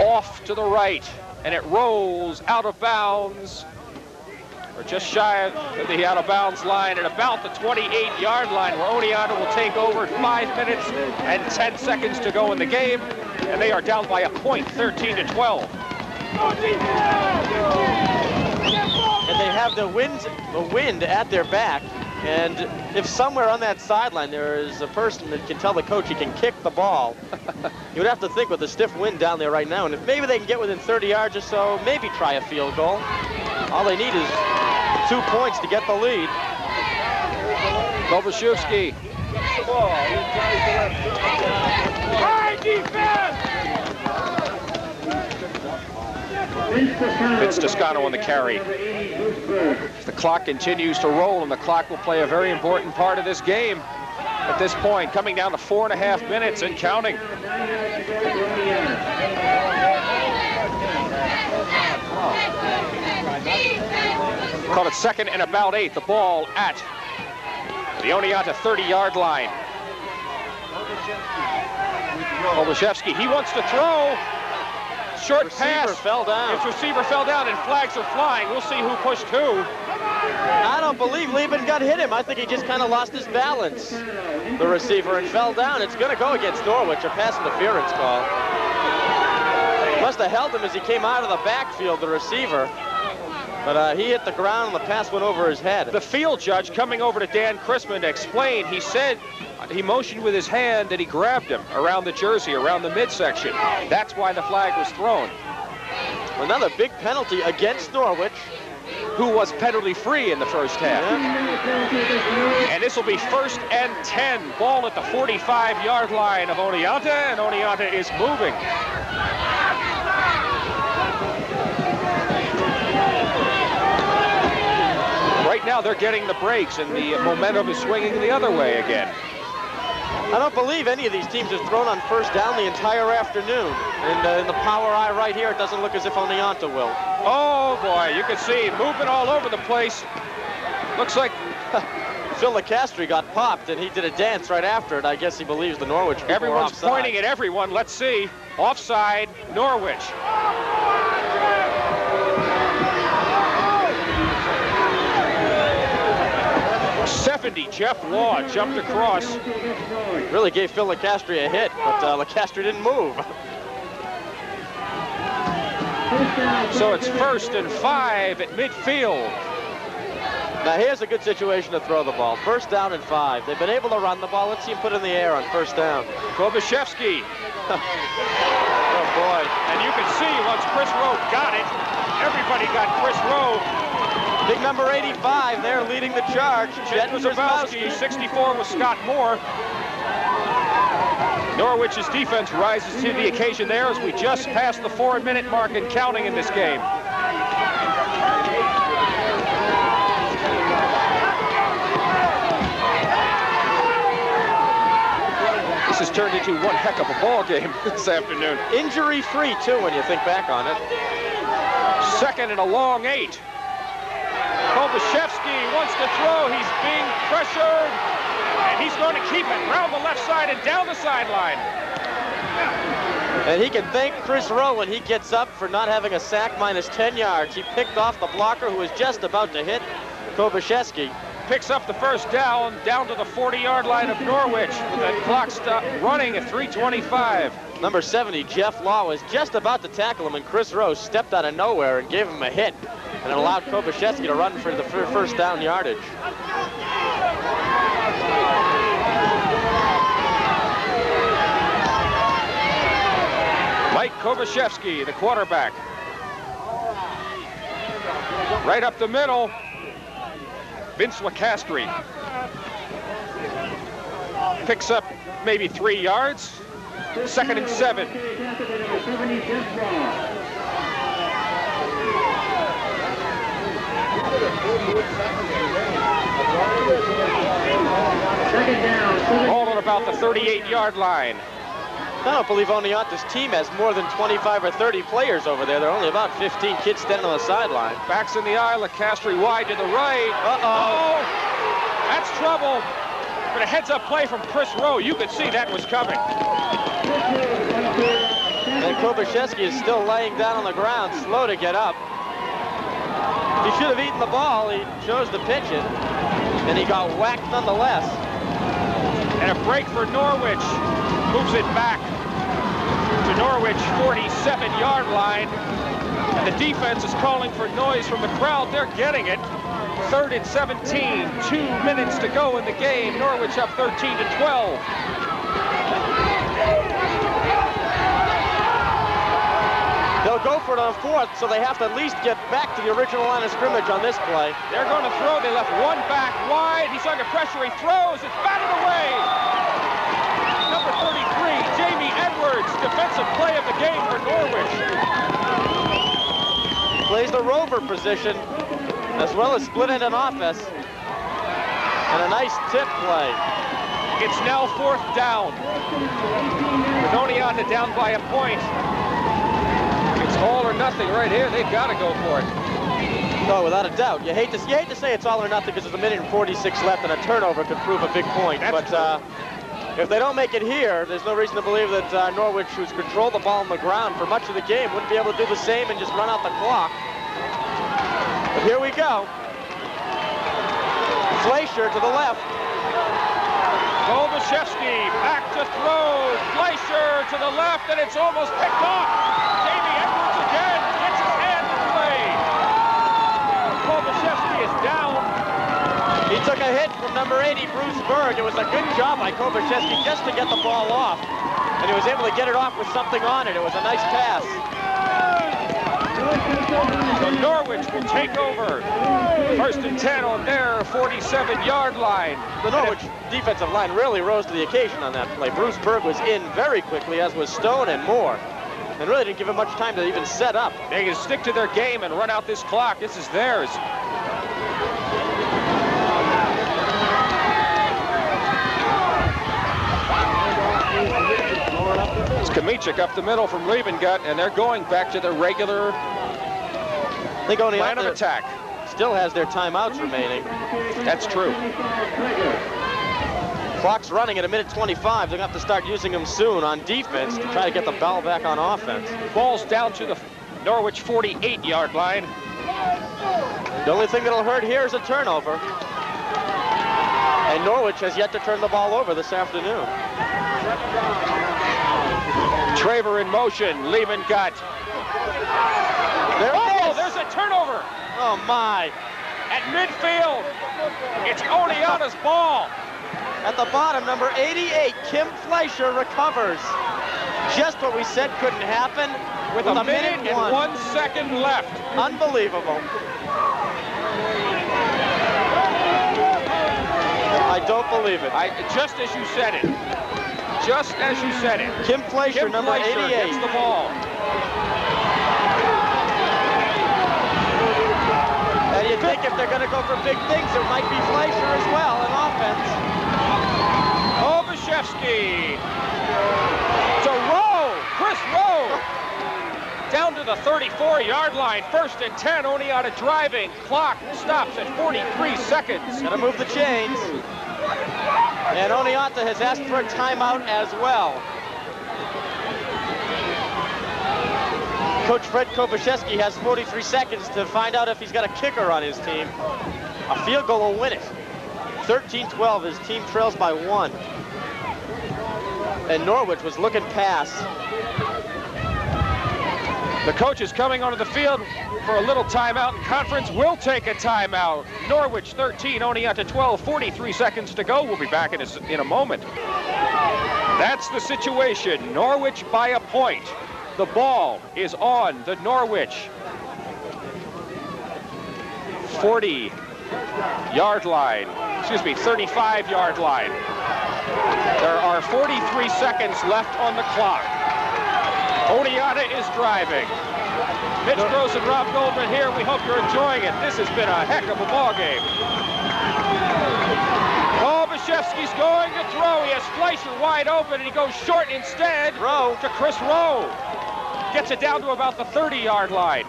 Off to the right, and it rolls out of bounds. Or just shy of the out-of-bounds line at about the 28-yard line, where Oneonta will take over. 5 minutes and 10 seconds to go in the game, and they are down by a point, 13-12. And they have the wind at their back, and if somewhere on that sideline there is a person that can tell the coach he can kick the ball, you would have to think with the stiff wind down there right now, and if maybe they can get within 30 yards or so, maybe try a field goal. All they need is 2 points to get the lead. Kovalchevsky. High defense! Vince Toscano on the carry. The clock continues to roll, and the clock will play a very important part of this game at this point, coming down to 4.5 minutes and counting. Call it 2nd and about 8. The ball at the Oneonta 30-yard line. Kovalchevsky, he wants to throw. Short pass. Receiver fell down. His receiver fell down, and flags are flying. We'll see who pushed who. I don't believe Liebengut hit him. I think he just kind of lost his balance, the receiver, and fell down. It's going to go against Norwich, a pass interference call. Must have held him as he came out of the backfield, the receiver. But he hit the ground, and the pass went over his head. The field judge coming over to Dan Chrisman to explain, he said he motioned with his hand that he grabbed him around the jersey, around the midsection. That's why the flag was thrown. Another big penalty against Norwich, who was penalty-free in the first half. Yeah. And this will be 1st and 10. Ball at the 45-yard line of Oneonta, and Oneonta is moving. Right now, they're getting the breaks, and the momentum is swinging the other way again. I don't believe any of these teams have thrown on first down the entire afternoon. And in the power eye right here, it doesn't look as if Oneonta will. Oh, boy, you can see movement all over the place. Looks like Phil Lecastri got popped, and he did a dance right after it. I guess he believes the Norwich people everyone's offside. pointing at everyone. Let's see. Offside, Norwich. 70, Jeff Law jumped across. Really gave Phil Lecastri a hit, but Lecastri didn't move. So it's 1st and 5 at midfield. Now here's a good situation to throw the ball. 1st down and 5. They've been able to run the ball. Let's see him put it in the air on 1st down. Kobashevsky. Oh boy. And you can see once Chris Rowe got it, everybody got Chris Rowe. Big number 85 there leading the charge. Chet Wazowski, 64 with Scott Moore. Norwich's defense rises to the occasion there as we just passed the 4-minute mark and counting in this game. This has turned into one heck of a ball game this afternoon. Injury-free, too, when you think back on it. 2nd and a long 8. Kobashevsky wants to throw. He's being pressured, and he's going to keep it round the left side and down the sideline. And he can thank Chris Rowe when he gets up for not having a sack minus 10 yards. He picked off the blocker who was just about to hit Kobashevsky. Picks up the 1st down to the 40-yard line of Norwich with that clock stop running at 3:25. Number 70, Jeff Law, was just about to tackle him, and Chris Rowe stepped out of nowhere and gave him a hit. And it allowed Kobashevsky to run for the 1st down yardage. Mike Kobashevsky, the quarterback. Right up the middle, Vince Lecastri. Picks up maybe 3 yards. 2nd and 7. All at about the 38-yard line. I don't believe Oneonta's team has more than 25 or 30 players over there. There are only about 15 kids standing on the sideline. Backs in the eye, Lecastri wide to the right. Uh-oh. That's trouble. But a heads-up play from Chris Rowe. You could see that was coming. And Kobashevsky is still laying down on the ground, slow to get up. He should have eaten the ball. He chose to pitch it, and he got whacked nonetheless. And a break for Norwich. Moves it back to Norwich 47-yard line. And the defense is calling for noise from the crowd. They're getting it. 3rd and 17, 2 minutes to go in the game. Norwich up 13-12. They'll go for it on 4th, so they have to at least get back to the original line of scrimmage on this play. They're going to throw. They left one back wide. He's under pressure. He throws. It's batted away. Number 33, Jamie Edwards, defensive play of the game for Norwich. Plays the rover position, as well as split-ended offense. And a nice tip play. It's now 4th down. With Oneonta down by a point. It's all or nothing right here. They've got to go for it. Oh, without a doubt. You hate to say it's all or nothing because there's a minute and 46 left, and a turnover could prove a big point. That's but if they don't make it here, there's no reason to believe that Norwich, who's controlled the ball on the ground for much of the game, wouldn't be able to do the same and just run out the clock. But here we go. Fleischer to the left. Kobashevsky back to throw. Fleischer to the left, and it's almost picked off. Jamie Edwards again gets his hand in play. Kobashevsky is down. He took a hit from number 80, Bruce Berg. It was a good job by Kobashevsky just to get the ball off. And he was able to get it off with something on it. It was a nice pass. So Norwich will take over. 1st and 10 on their 47-yard line. The Norwich defensive line really rose to the occasion on that play. Bruce Berg was in very quickly, as was Stone and Moore. And really didn't give him much time to even set up. They can stick to their game and run out this clock. This is theirs. It's Kamichik up the middle from Liebengut, and they're going back to their regular plan of attack. Still has their timeouts remaining. That's true. Clock's running at 1:25. They're going to have to start using them soon on defense to try to get the ball back on offense. Ball's down to the Norwich 48-yard line. The only thing that'll hurt here is a turnover. And Norwich has yet to turn the ball over this afternoon. Traver in motion, Liebengut. There's a turnover. Oh my. At midfield, it's Oneonta's ball. At the bottom, number 88, Kim Fleischer recovers. Just what we said couldn't happen. With a minute and 1 second left. Unbelievable. I don't believe it. Just as you said it. Just as you said it. Kim Fleischer, number 88. Gets the ball. And you think if they're going to go for big things, it might be Fleischer as well in offense. Obashevsky to Rowe. Chris Rowe. Down to the 34-yard line. 1st and 10. Oneonta driving. Clock stops at 43 seconds. Got to move the chains. And Oneonta has asked for a timeout as well. Coach Fred Kobaszewski has 43 seconds to find out if he's got a kicker on his team. A field goal will win it. 13-12, his team trails by 1. And Norwich was looking past. The coach is coming onto the field for a little timeout, and conference will take a timeout. Norwich 13, Oneonta 12, 43 seconds to go. We'll be back in a moment. That's the situation. Norwich by a point. The ball is on the Norwich 40-yard line. Excuse me, 35-yard line. There are 43 seconds left on the clock. Oneonta is driving. Mitch Gross and Rob Goldman here. We hope you're enjoying it. This has been a heck of a ball game. Obashevsky's going to throw. He has Fleischer wide open, and he goes short instead. Rowe to Chris Rowe. Gets it down to about the 30-yard line.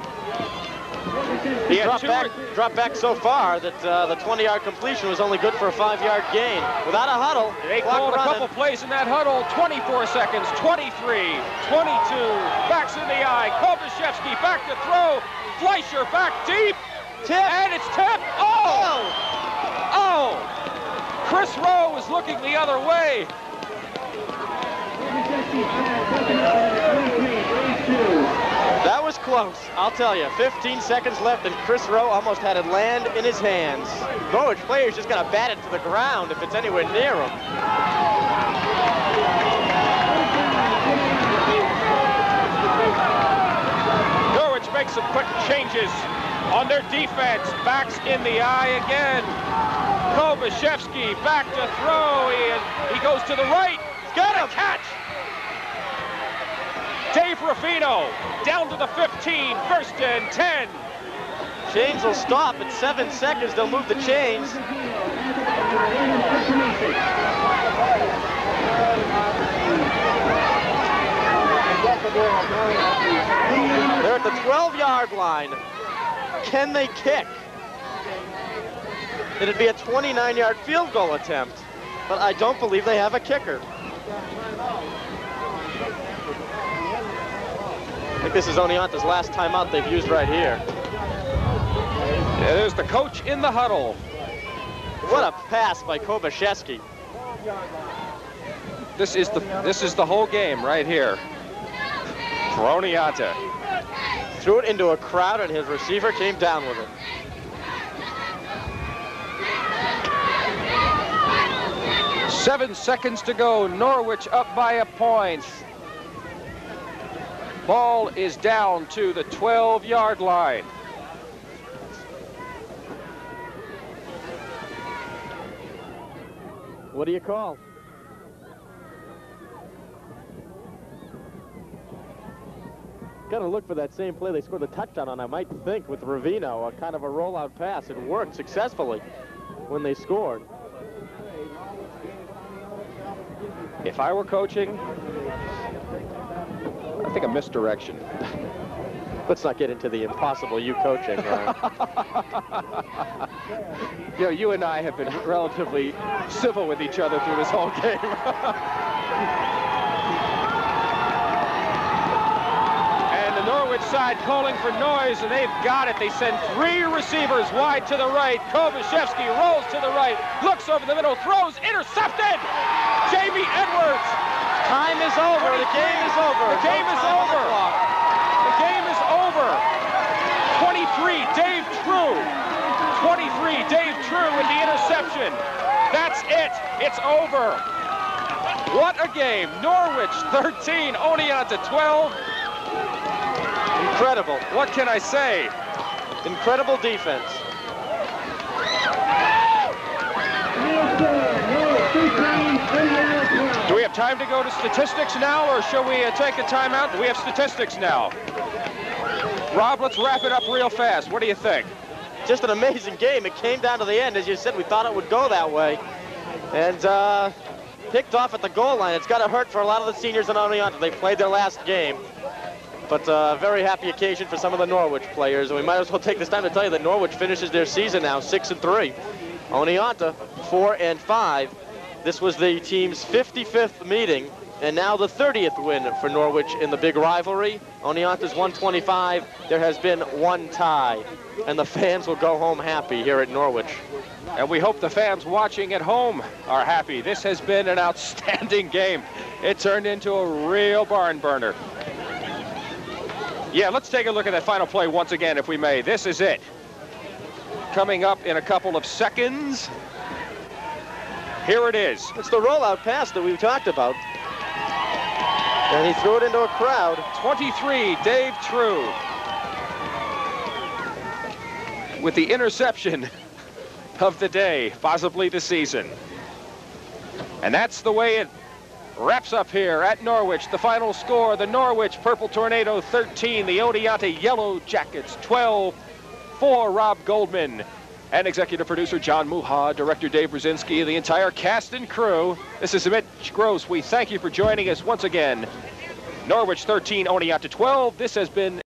He dropped back so far that the 20-yard completion was only good for a 5-yard gain. Without a huddle, they called a couple plays in that huddle. 24 seconds, 23, 22, backs in the eye. Kobaszewski back to throw. Fleischer back deep. Tip. And it's tipped. Oh! Chris Rowe is looking the other way. That was close, I'll tell you. 15 seconds left, and Chris Rowe almost had it land in his hands. Norwich players just got to bat it to the ground if it's anywhere near him. Norwich makes some quick changes on their defense. Backs in the eye again. Kobaszewski back to throw. He goes to the right. Got a catch. Dave Ruffino down to the 15, 1st and 10. Chains will stop at 7 seconds. They'll move the chains. They're at the 12-yard line. Can they kick? It'd be a 29-yard field goal attempt, but I don't believe they have a kicker. I think this is Oneonta's last timeout they've used right here. There's the coach in the huddle. What a pass by Kobaszewski. This is the whole game right here for Oneonta. Threw it into a crowd, and his receiver came down with it. Seven seconds to go. Norwich up by a point. Ball is down to the 12-yard line. What do you call? Gotta look for that same play they scored the touchdown on, I might think, with Ravino, a kind of a rollout pass. It worked successfully when they scored. If I were coaching, think a misdirection. Let's not get into the impossible you coaching. You know, you and I have been relatively civil with each other through this whole game. And the Norwich side calling for noise, and they've got it. They send 3 receivers wide to the right. Kovashevsky rolls to the right, looks over the middle, throws, intercepted! Jamie Edwards! Time is over. The game is over. The game is over. The game is over. 23, Dave True. 23, Dave True with the interception. That's it. It's over. What a game. Norwich 13, Oneonta 12. Incredible. What can I say? Incredible defense. Do we have time to go to statistics now, or shall we take a timeout? We have statistics now. Rob, let's wrap it up real fast. What do you think? Just an amazing game. It came down to the end. As you said, we thought it would go that way. And picked off at the goal line. It's got to hurt for a lot of the seniors in Oneonta. They played their last game. But a very happy occasion for some of the Norwich players. And we might as well take this time to tell you that Norwich finishes their season now 6-3. Oneonta 4-5. This was the team's 55th meeting, and now the 30th win for Norwich in the big rivalry. Oneonta's 125. There has been 1 tie, and the fans will go home happy here at Norwich. And we hope the fans watching at home are happy. This has been an outstanding game. It turned into a real barn burner. Yeah, let's take a look at that final play once again, if we may. This is it. Coming up in a couple of seconds. Here it is. It's the rollout pass that we talked about. And he threw it into a crowd. 23, Dave True. With the interception of the day, possibly the season. And that's the way it wraps up here at Norwich. The final score, the Norwich Purple Tornado 13, the Oneonta Yellow Jackets 12. For Rob Goldman and executive producer John Muha, director Dave Brzezinski, the entire cast and crew. This is Mitch Gross. We thank you for joining us once again. Norwich 13, Oneonta 12. This has been